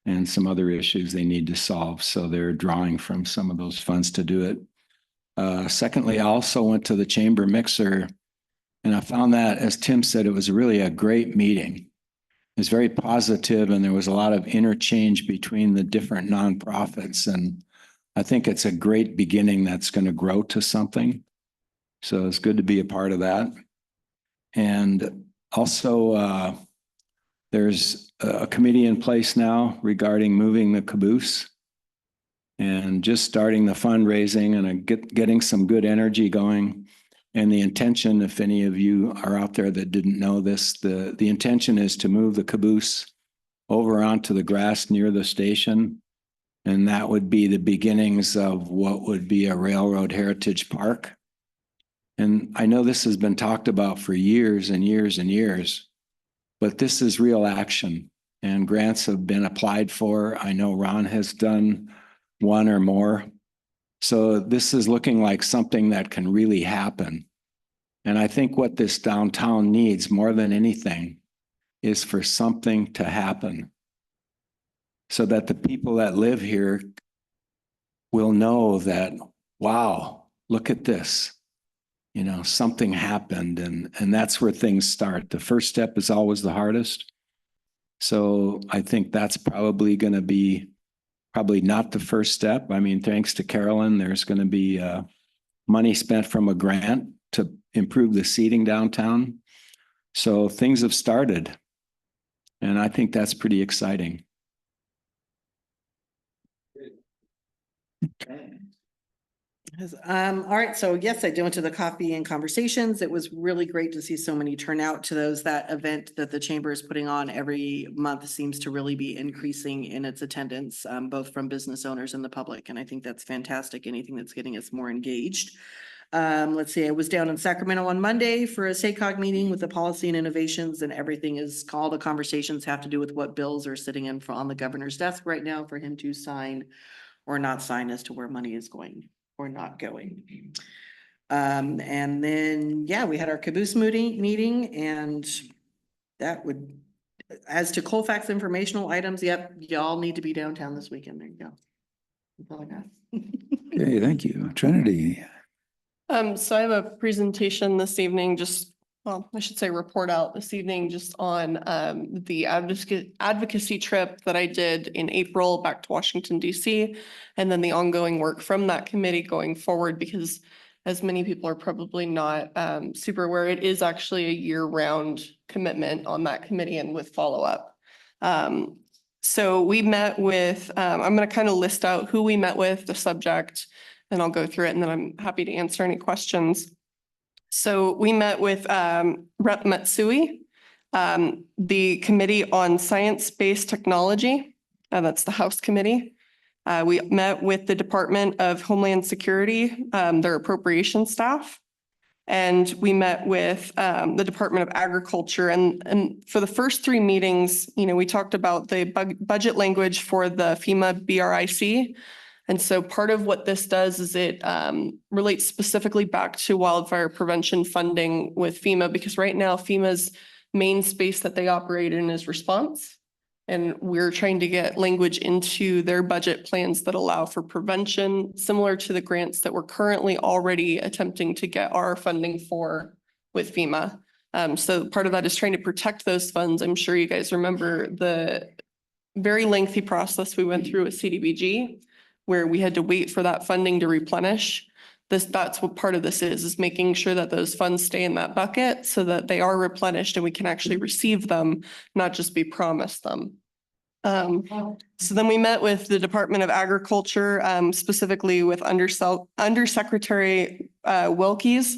and some other issues they need to solve. So they're drawing from some of those funds to do it. Secondly, I also went to the chamber mixer and I found that, as Tim said, it was really a great meeting. It was very positive and there was a lot of interchange between the different nonprofits. And I think it's a great beginning that's going to grow to something. So it's good to be a part of that. And also, there's a committee in place now regarding moving the caboose and just starting the fundraising and getting some good energy going. And the intention, if any of you are out there that didn't know this, the intention is to move the caboose over onto the grass near the station. And that would be the beginnings of what would be a railroad heritage park. And I know this has been talked about for years and years and years, but this is real action and grants have been applied for. I know Ron has done one or more. So this is looking like something that can really happen. And I think what this downtown needs more than anything is for something to happen so that the people that live here will know that, wow, look at this. You know, something happened and that's where things start. The first step is always the hardest. So I think that's probably going to be not the first step. I mean, thanks to Carolyn, there's going to be money spent from a grant to improve the seating downtown. So things have started. And I think that's pretty exciting. All right, so yes, I did went to the coffee and conversations. It was really great to see so many turn out to those. That event that the chamber is putting on every month seems to really be increasing in its attendance, both from business owners and the public. And I think that's fantastic. Anything that's getting us more engaged. Let's see, I was down in Sacramento on Monday for a SACOG meeting with the policy and innovations, and everything is, all the conversations have to do with what bills are sitting in on the governor's desk right now for him to sign or not sign as to where money is going or not going. And then, yeah, we had our caboose meeting and that would, as to Colfax informational items, yep, y'all need to be downtown this weekend. There you go. That's all I got. Okay, thank you. Trinity. So I have a presentation this evening, well, I should say report out this evening just on the advocacy trip that I did in April back to Washington, DC, and then the ongoing work from that committee going forward, because as many people are probably not super aware, it is actually a year-round commitment on that committee and with follow-up. So we met with, I'm going to kind of list out who we met with, the subject, and I'll go through it and then I'm happy to answer any questions. So we met with Rep. Matsui, the Committee on Science-Based Technology, that's the House Committee. We met with the Department of Homeland Security, their appropriation staff. And we met with the Department of Agriculture. And for the first three meetings, we talked about the budget language for the FEMA BRIC. And so part of what this does is it relates specifically back to wildfire prevention funding with FEMA, because right now FEMA's main space that they operate in is response. And we're trying to get language into their budget plans that allow for prevention, similar to the grants that we're currently already attempting to get our funding for with FEMA. So part of that is trying to protect those funds. I'm sure you guys remember the very lengthy process we went through with CDBG, where we had to wait for that funding to replenish. That's what part of this is making sure that those funds stay in that bucket so that they are replenished and we can actually receive them, not just be promised them. So then we met with the Department of Agriculture, specifically with Undersecretary Wilkies.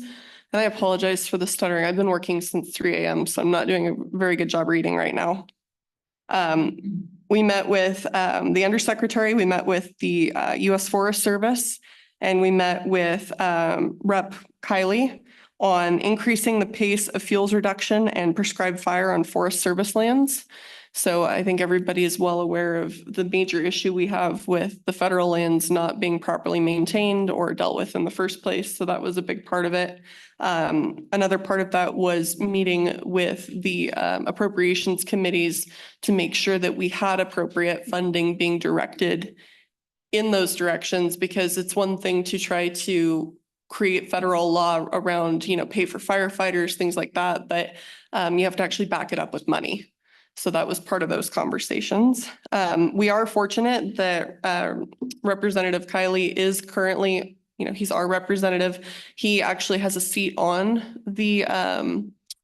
And I apologize for the stuttering. I've been working since 3 a.m., so I'm not doing a very good job reading right now. We met with the Undersecretary, we met with the U.S. Forest Service, and we met with Rep. Kiley on increasing the pace of fuels reduction and prescribed fire on Forest Service lands. So I think everybody is well aware of the major issue we have with the federal lands not being properly maintained or dealt with in the first place. So that was a big part of it. Another part of that was meeting with the appropriations committees to make sure that we had appropriate funding being directed in those directions, because it's one thing to try to create federal law around, pay for firefighters, things like that, but you have to actually back it up with money. So that was part of those conversations. We are fortunate that Representative Kiley is currently, he's our representative. He actually has a seat on the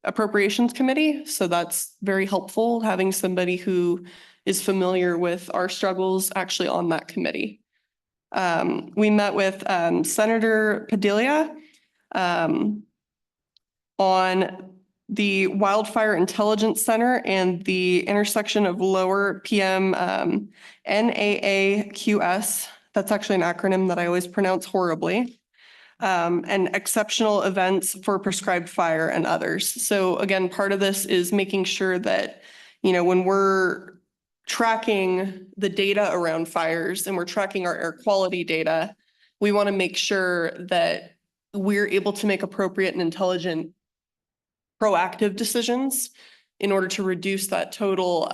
Appropriations Committee. So that's very helpful, having somebody who is familiar with our struggles actually on that committee. We met with Senator Padilla on the Wildfire Intelligence Center and the intersection of lower PM NAAQS. That's actually an acronym that I always pronounce horribly. And exceptional events for prescribed fire and others. So again, part of this is making sure that, when we're tracking the data around fires and we're tracking our air quality data, we want to make sure that we're able to make appropriate and intelligent proactive decisions in order to reduce that total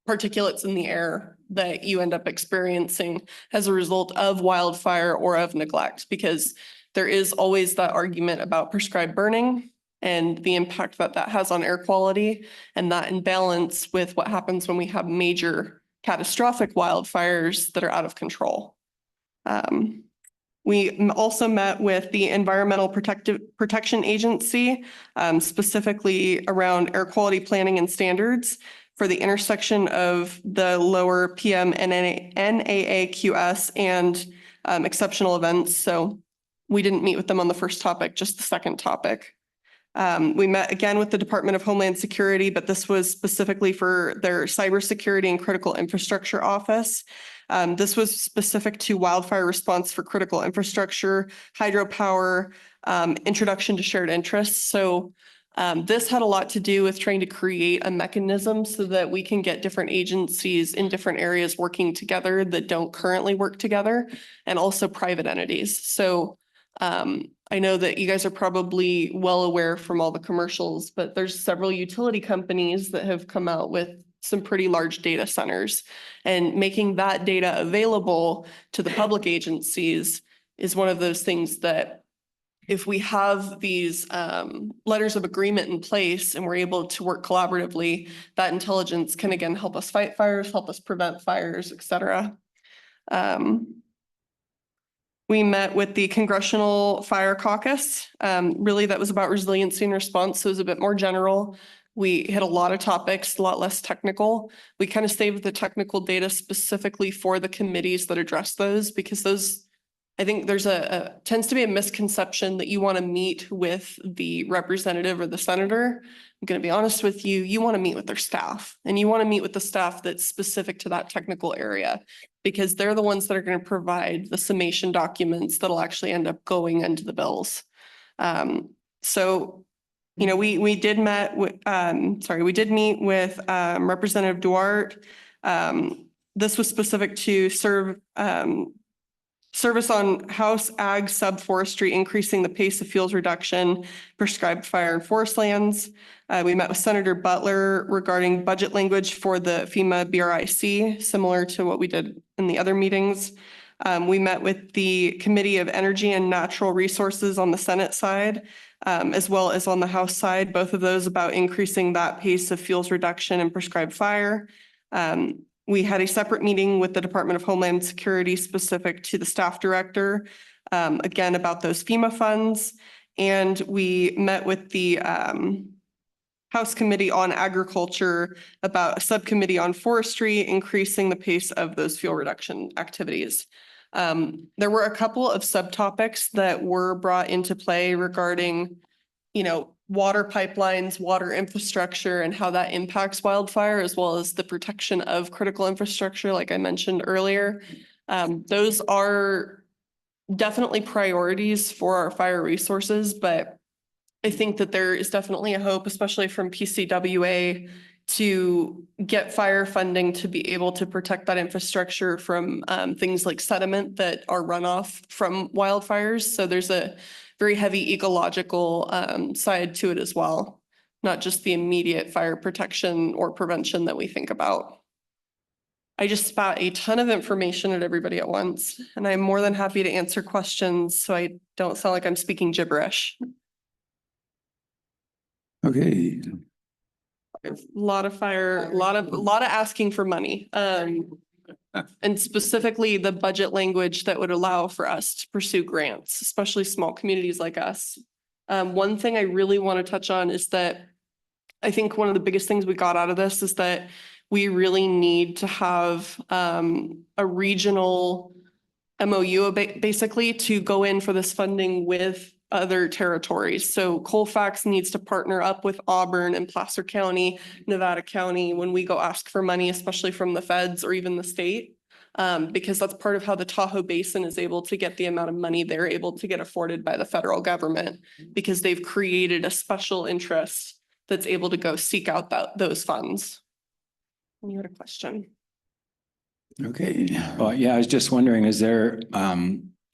particulates in the air that you end up experiencing as a result of wildfire or of neglect, because there is always that argument about prescribed burning and the impact that that has on air quality, and that imbalance with what happens when we have major catastrophic wildfires that are out of control. We also met with the Environmental Protection Agency, specifically around air quality planning and standards for the intersection of the lower PM NAAQS and exceptional events. So we didn't meet with them on the first topic, just the second topic. We met again with the Department of Homeland Security, but this was specifically for their cybersecurity and critical infrastructure office. This was specific to wildfire response for critical infrastructure, hydropower, introduction to shared interests. So this had a lot to do with trying to create a mechanism so that we can get different agencies in different areas working together that don't currently work together, and also private entities. So I know that you guys are probably well aware from all the commercials, but there's several utility companies that have come out with some pretty large data centers, and making that data available to the public agencies is one of those things that if we have these letters of agreement in place and we're able to work collaboratively, that intelligence can again help us fight fires, help us prevent fires, et cetera. We met with the Congressional Fire Caucus. Really, that was about resiliency and response, so it was a bit more general. We hit a lot of topics, a lot less technical. We kind of saved the technical data specifically for the committees that address those, because those I think there's tends to be a misconception that you want to meet with the representative or the senator. I'm going to be honest with you, you want to meet with their staff, and you want to meet with the staff that's specific to that technical area, because they're the ones that are going to provide the summation documents that'll actually end up going into the bills. So, you know, we did meet with Representative Duarte. This was specific to service on House Ag Sub-Forestry, increasing the pace of fuels reduction, prescribed fire and forest lands. We met with Senator Butler regarding budget language for the FEMA BRIC, similar to what we did in the other meetings. We met with the Committee of Energy and Natural Resources on the Senate side, as well as on the House side, both of those about increasing that pace of fuels reduction and prescribed fire. We had a separate meeting with the Department of Homeland Security specific to the staff director, again, about those FEMA funds. And we met with the House Committee on Agriculture about a subcommittee on forestry, increasing the pace of those fuel reduction activities. There were a couple of subtopics that were brought into play regarding, you know, water pipelines, water infrastructure, and how that impacts wildfire, as well as the protection of critical infrastructure, like I mentioned earlier. Those are definitely priorities for our fire resources, but I think that there is definitely a hope, especially from PCWA, to get fire funding to be able to protect that infrastructure from things like sediment that are runoff from wildfires. So there's a very heavy ecological side to it as well, not just the immediate fire protection or prevention that we think about. I just spat a ton of information at everybody at once, and I'm more than happy to answer questions so I don't sound like I'm speaking gibberish. Okay, A lot of fire, a lot of asking for money. And specifically the budget language that would allow for us to pursue grants, especially small communities like us. One thing I really want to touch on is that I think one of the biggest things we got out of this is that we really need to have a regional MOU basically to go in for this funding with other territories. So Colfax needs to partner up with Auburn and Placer County, Nevada County, when we go ask for money, especially from the feds or even the state, because that's part of how the Tahoe Basin is able to get the amount of money they're able to get afforded by the federal government, because they've created a special interest that's able to go seek out those funds. You had a question? okay. Well, yeah, I was just wondering, is there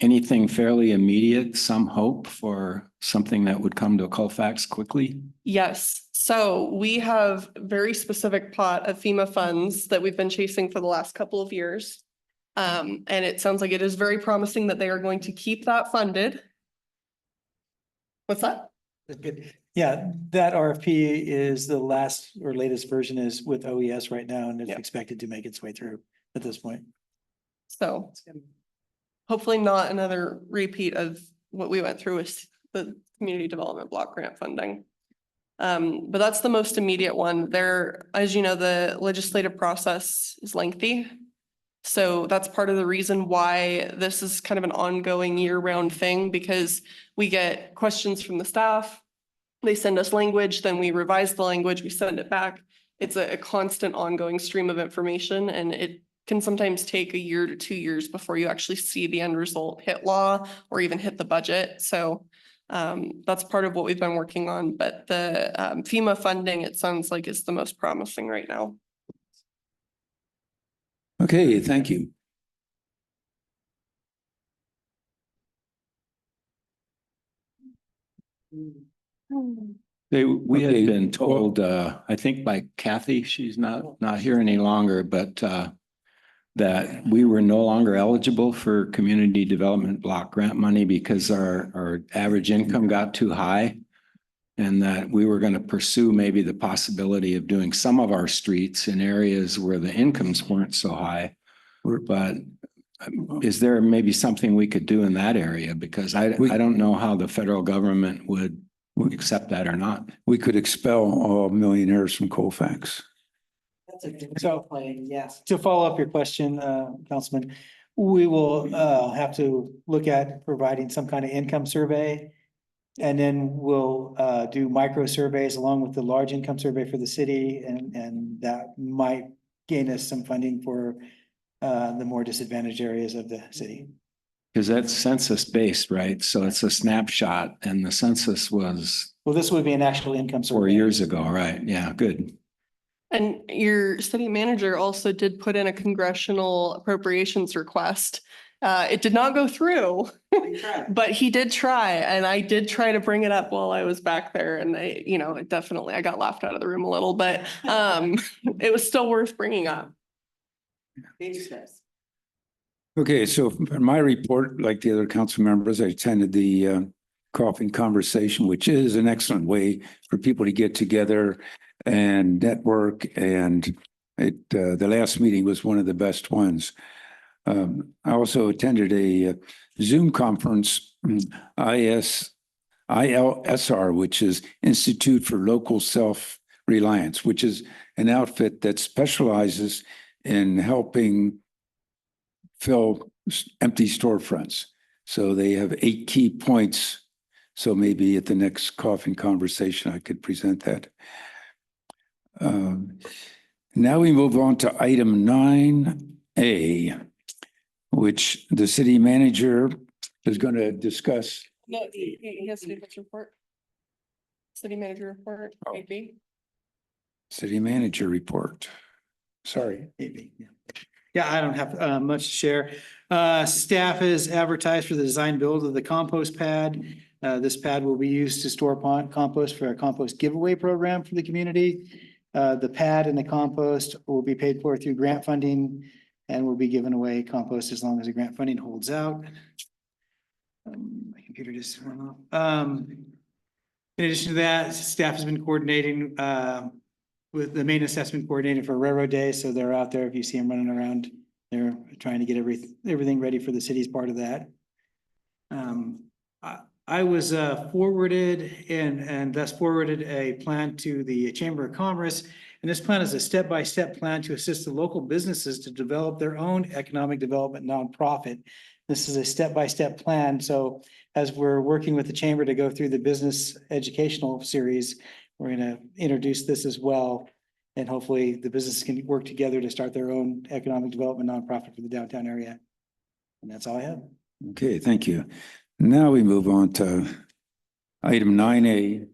anything fairly immediate, some hope for something that would come to Colfax quickly? Yes, so we have a very specific pot of FEMA funds that we've been chasing for the last couple of years. And it sounds like it is very promising that they are going to keep that funded. What's that? That's good. Yeah, that RFP is the last or latest version is with OES right now, and it's Yeah. expected to make its way through at this point. So hopefully not another repeat of what we went through with the community development block grant funding. But that's the most immediate one. There, as you know, the legislative process is lengthy. So that's part of the reason why this is kind of an ongoing year-round thing, because we get questions from the staff. They send us language, then we revise the language, we send it back. It's a constant ongoing stream of information, and it can sometimes take a year to 2 years before you actually see the end result hit law or even hit the budget. So that's part of what we've been working on, but the FEMA funding, it sounds like, is the most promising right now. Okay, thank you. We had Okay, been told, I think by Kathy, she's not here any longer, but that we were no longer eligible for community development block grant money because our average income got too high. And that we were going to pursue maybe the possibility of doing some of our streets in areas where the incomes weren't so high. But is there maybe something we could do in that area? Because I don't know how the federal government would accept that or not. We could expel all millionaires from Colfax. So, yes, to follow up your question, Councilman, We will have to look at providing some kind of income survey. And then we'll do micro surveys along with the large income survey for the city, and that might gain us some funding for the more disadvantaged areas of the city. Because that's census based, right? So it's a snapshot and the census was Well, this would be an actual income survey. 4 years ago, right? Yeah, good. And your city manager also did put in a congressional appropriations request. It did not go through, but he did try, and I did try to bring it up while I was back there, and it definitely, I got laughed out of the room a little, but it was still worth bringing up. Okay, so for my report, like the other council members, I attended the coffee conversation, which is an excellent way for people to get together and network. And the last meeting was one of the best ones. I also attended a Zoom conference, ILSR, which is Institute for Local Self-Reliance, which is an outfit that specializes in helping fill empty storefronts. So they have 8 key points. So maybe at the next coffee conversation, I could present that. Now we move on to item 9A, which the city manager is going to discuss. No, he has to do his report. City manager report, Oh. 8B. City manager report. Sorry. Maybe, yeah. Yeah, I don't have much to share. Staff has advertised for the design build of the compost pad. This pad will be used to store compost for a compost giveaway program for the community. The pad and the compost will be paid for through grant funding and will be given away compost as long as the grant funding holds out. My computer just went off. In addition to that, staff has been coordinating with the maintenance assessment coordinator for Railroad Day. So they're out there. If you see them running around, they're trying to get everything ready for the city's part of that. I was forwarded and thus forwarded a plan to the Chamber of Commerce. And this plan is a step-by-step plan to assist the local businesses to develop their own economic development nonprofit. This is a step-by-step plan. So as we're working with the chamber to go through the business educational series, we're going to introduce this as well. And hopefully the businesses can work together to start their own economic development nonprofit for the downtown area. And that's all I have. Okay, thank you. Now we move on to item 9A,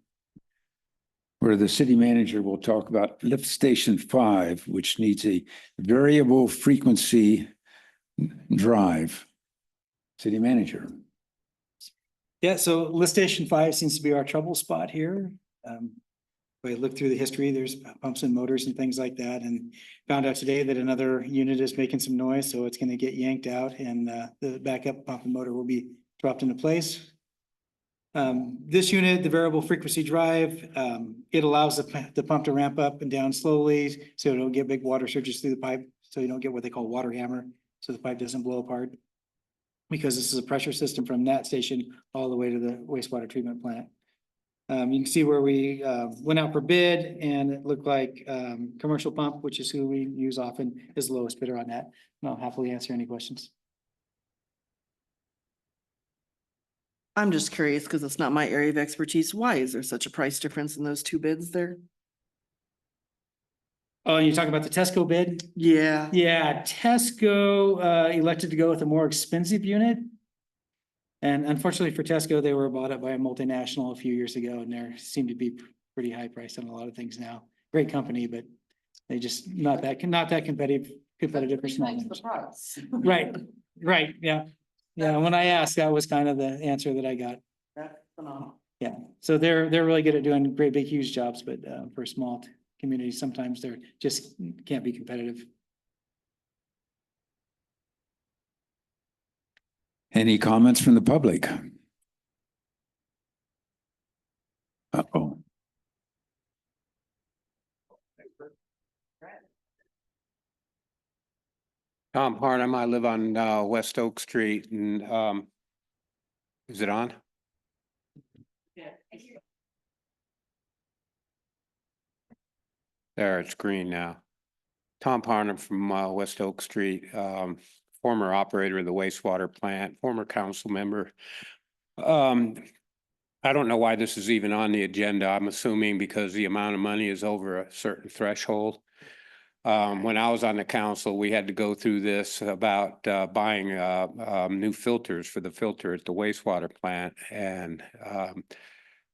where the city manager will talk about lift station 5, which needs a variable frequency drive. City manager. Yeah, so lift station 5 seems to be our trouble spot here. If I look through the history, there's pumps and motors and things like that, and found out today that another unit is making some noise, so it's going to get yanked out, and the backup pump and motor will be dropped into place. This unit, the variable frequency drive, it allows the pump to ramp up and down slowly, so you don't get big water surges through the pipe, so you don't get what they call water hammer, so the pipe doesn't blow apart. Because this is a pressure system from that station all the way to the wastewater treatment plant. You can see where we went out for bid, and it looked like Commercial Pump, which is who we use often, is the lowest bidder on that. And I'll happily answer any questions. I'm just curious because it's not my area of expertise. Why is there such a price difference in those two bids there? Oh, and you're talking about the Tesco bid? Yeah. Yeah, Tesco elected to go with a more expensive unit. And unfortunately for Tesco, they were bought up by a multinational a few years ago, and they seem to be pretty high priced on a lot of things now. Great company, but they just not that competitive for small ones. Right, right, yeah. Yeah, when I asked, that was kind of the answer that I got. That's phenomenal. Yeah, so they're really good at doing great, big, huge jobs, but for small communities, sometimes they're just can't be competitive. Any comments from the public? Uh-oh. Tom Harnum, I live on West Oak Street, and is it on? There, it's green now. Tom Harnum from West Oak Street. former operator of the wastewater plant, former council member. I don't know why this is even on the agenda. I'm assuming because the amount of money is over a certain threshold. When I was on the council, we had to go through this about buying new filters for the filter at the wastewater plant. And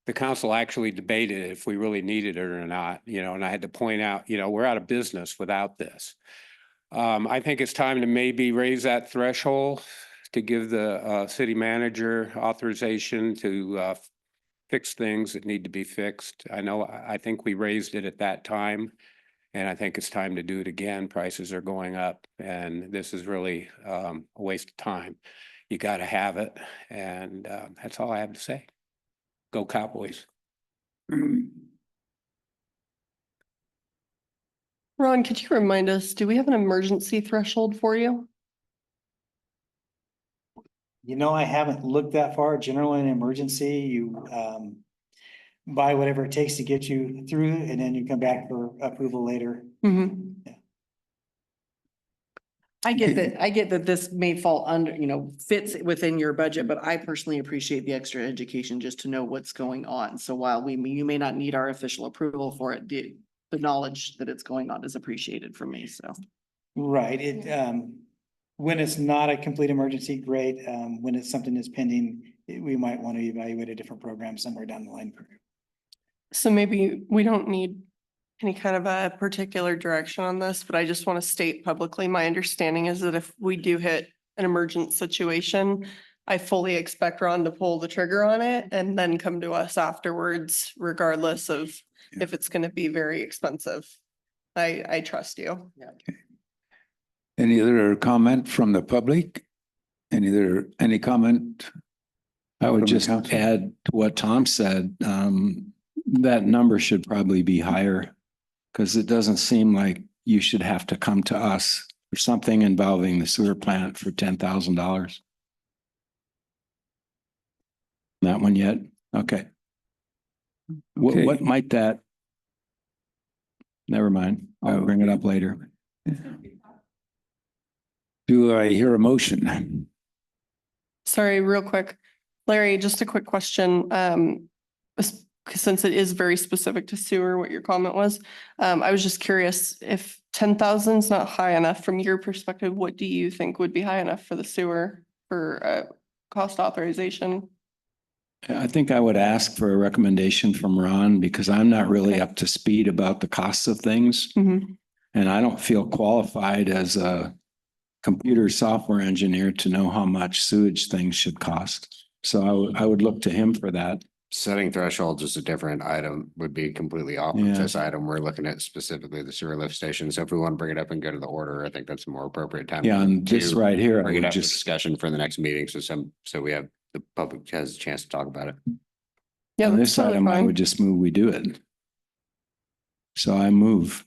the council actually debated if we really needed it or not, and I had to point out, we're out of business without this. I think it's time to maybe raise that threshold to give the city manager authorization to fix things that need to be fixed. I think we raised it at that time, and I think it's time to do it again. Prices are going up, and this is really a waste of time. You got to have it, and that's all I have to say. Go Cowboys. Ron, could you remind us, do we have an emergency threshold for you? I haven't looked that far. Generally, in an emergency, you buy whatever it takes to get you through, and then you come back for approval later. I get that this may fall under, fits within your budget, but I personally appreciate the extra education just to know what's going on. So while you may not need our official approval for it, the knowledge that it's going on is appreciated for me, so. Right, when it's not a complete emergency, great. When it's something that's pending, we might want to evaluate a different program somewhere down the line. So maybe we don't need any kind of a particular direction on this, but I just want to state publicly, my understanding is that if we do hit an emergent situation, I fully expect Ron to pull the trigger on it and then come to us afterwards, regardless of if it's going to be very expensive. I trust you. Yeah. Any other comment from the public? Any comment? I would from the just council? add to what Tom said. That number should probably be higher because it doesn't seem like you should have to come to us for something involving the sewer plant for $10,000. That one yet? Okay. Okay. What might that? Never mind. I'll bring it up later. Do I hear a motion? Sorry, real quick. Larry, just a quick question. Since it is very specific to sewer, what your comment was, I was just curious if 10,000 is not high enough from your perspective, what do you think would be high enough for the sewer for cost authorization? I think I would ask for a recommendation from Ron because I'm not really up to speed about the costs of things. Mhm. And I don't feel qualified as a computer software engineer to know how much sewage things should cost. So I would look to him for that. Setting thresholds is a different item, would be completely off of Yeah. this item. We're looking at specifically the sewer lift station. So if we want to bring it up and go to the order, I think that's a more appropriate time. Yeah, and this to right here, I Bring it would up for just, discussion for the next meeting. So we have, the public has a chance to talk about it. Yeah, on that's this totally item, I fine. would just move, we do it. So I move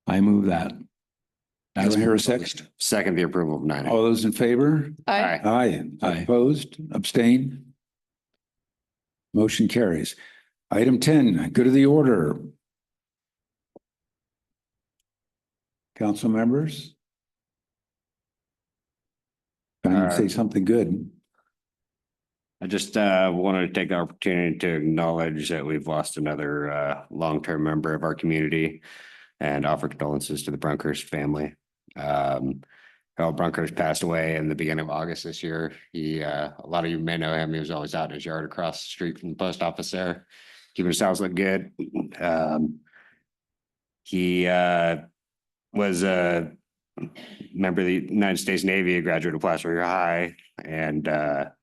that. Do I hear a second? Second, the approval of 9A. All those in favor? Aye. Aye. Aye. Opposed, abstain? Motion carries. Item 10, go to the order. Council members? Trying to say something good. I just wanted to take the opportunity to acknowledge that we've lost another long-term member of our community and offer condolences to the Brunkhurst family. Harold Brunkhurst passed away in the beginning of August this year. A lot of you may know him. He was always out in his yard across the street from the post office there, keeping his house look good. He was a member of the United States Navy, a graduate of Placer High, and a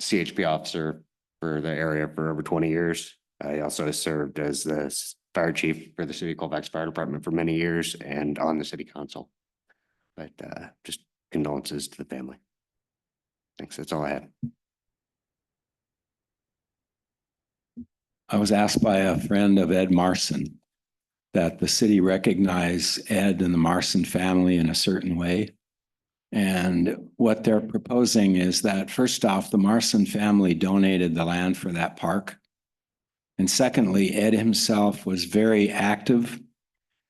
CHP officer for the area for over 20 years. He also served as the fire chief for the city of Colfax Fire Department for many years and on the city council. But just condolences to the family. Thanks. That's all I have. I was asked by a friend of Ed Marson that the city recognize Ed and the Marson family in a certain way. And what they're proposing is that first off, the Marson family donated the land for that park. And secondly, Ed himself was very active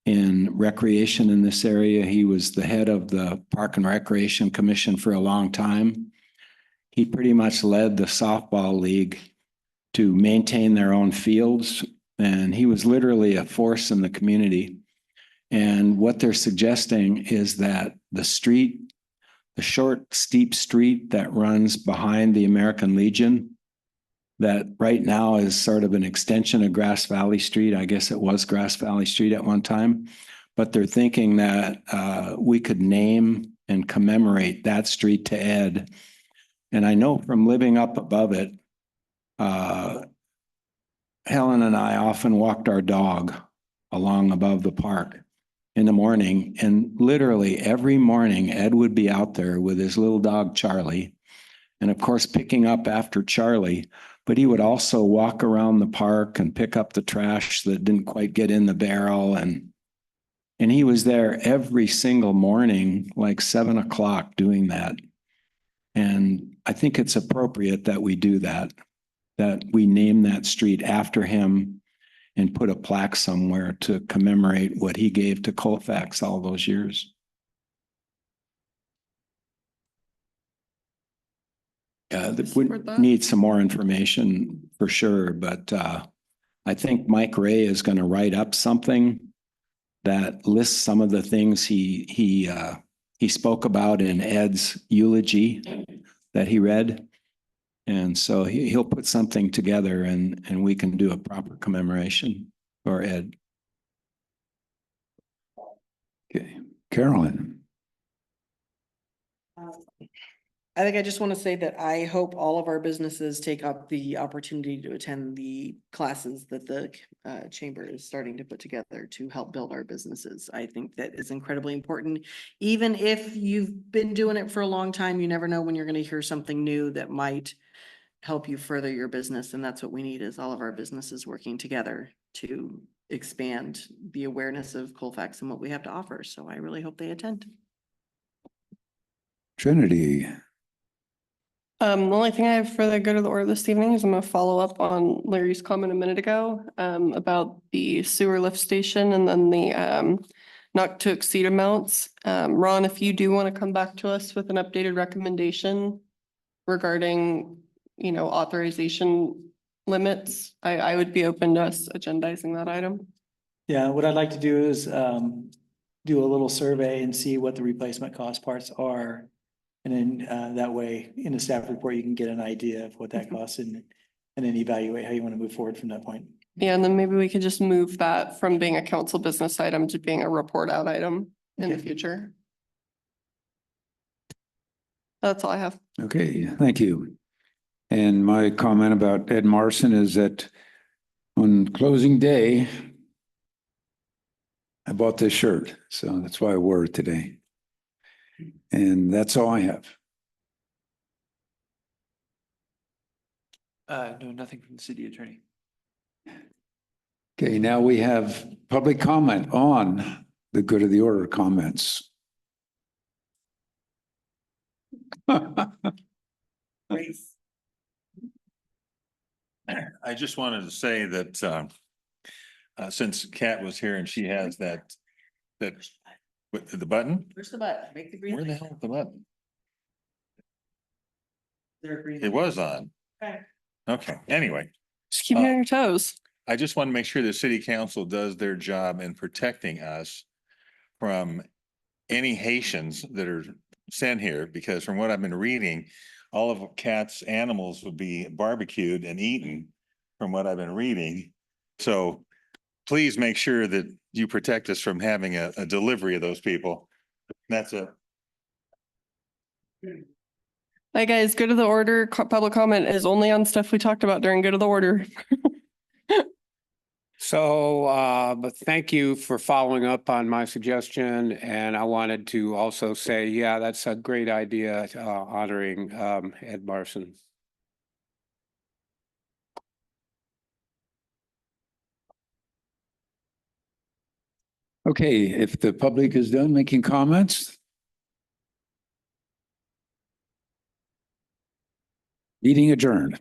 in recreation in this area. He was the head of the Park and Recreation Commission for a long time. He pretty much led the softball league to maintain their own fields, and he was literally a force in the community. And what they're suggesting is that the street, the short, steep street that runs behind the American Legion, that right now is sort of an extension of Grass Valley Street. I guess it was Grass Valley Street at one time, but they're thinking that we could name and commemorate that street to Ed. And I know from living up above it, Helen and I often walked our dog along above the park in the morning, and literally every morning Ed would be out there with his little dog Charlie, and of course picking up after Charlie, but he would also walk around the park and pick up the trash that didn't quite get in the barrel, and he was there every single morning, like 7 o'clock, doing that. And I think it's appropriate that we do that we name that street after him and put a plaque somewhere to commemorate what he gave to Colfax all those years. We need some more information for sure, but I think Mike Ray is going to write up something that lists some of the things he spoke about in Ed's eulogy that he read. And so he'll put something together and we can do a proper commemoration for Ed. Okay, Carolyn. I think I just want to say that I hope all of our businesses take up the opportunity to attend the classes that the chamber is starting to put together to help build our businesses. I think that is incredibly important. Even if you've been doing it for a long time, you never know when you're going to hear something new that might help you further your business. And that's what we need, is all of our businesses working together to expand the awareness of Colfax and what we have to offer. So I really hope they attend. Trinity. The only thing I have for the good of the order this evening is I'm going to follow up on Larry's comment a minute ago about the sewer lift station and then the not to exceed amounts. Ron, if you do want to come back to us with an updated recommendation regarding, authorization limits, I would be open to us agendizing that item. Yeah, what I'd like to do is do a little survey and see what the replacement cost parts are. And then that way, in the staff report, you can get an idea of what that costs and then evaluate how you want to move forward from that point. Yeah, and then maybe we could just move that from being a council business item to being a report out item in the future. That's all I have. Okay, thank you. And my comment about Ed Marson is that on closing day, I bought this shirt, so that's why I wore it today. And that's all I have. No, nothing from the city attorney. Okay, now we have public comment on the good of the order comments. I just wanted to say that since Kat was here and she has that with the button, Where's the button? Make the green. where the hell is the button? There a green? It was on. Okay. Okay, anyway, Just keep me on your toes. I just want to make sure the city council does their job in protecting us from any Haitians that are sent here, because from what I've been reading, all of Kat's animals would be barbecued and eaten from what I've been reading. So please make sure that you protect us from having a delivery of those people. That's it. Hi guys, good of the order, public comment is only on stuff we talked about during good of the order. So, but thank you for following up on my suggestion. And I wanted to also say, yeah, that's a great idea, honoring Ed Marson. Okay, if the public is done making comments. Meeting adjourned.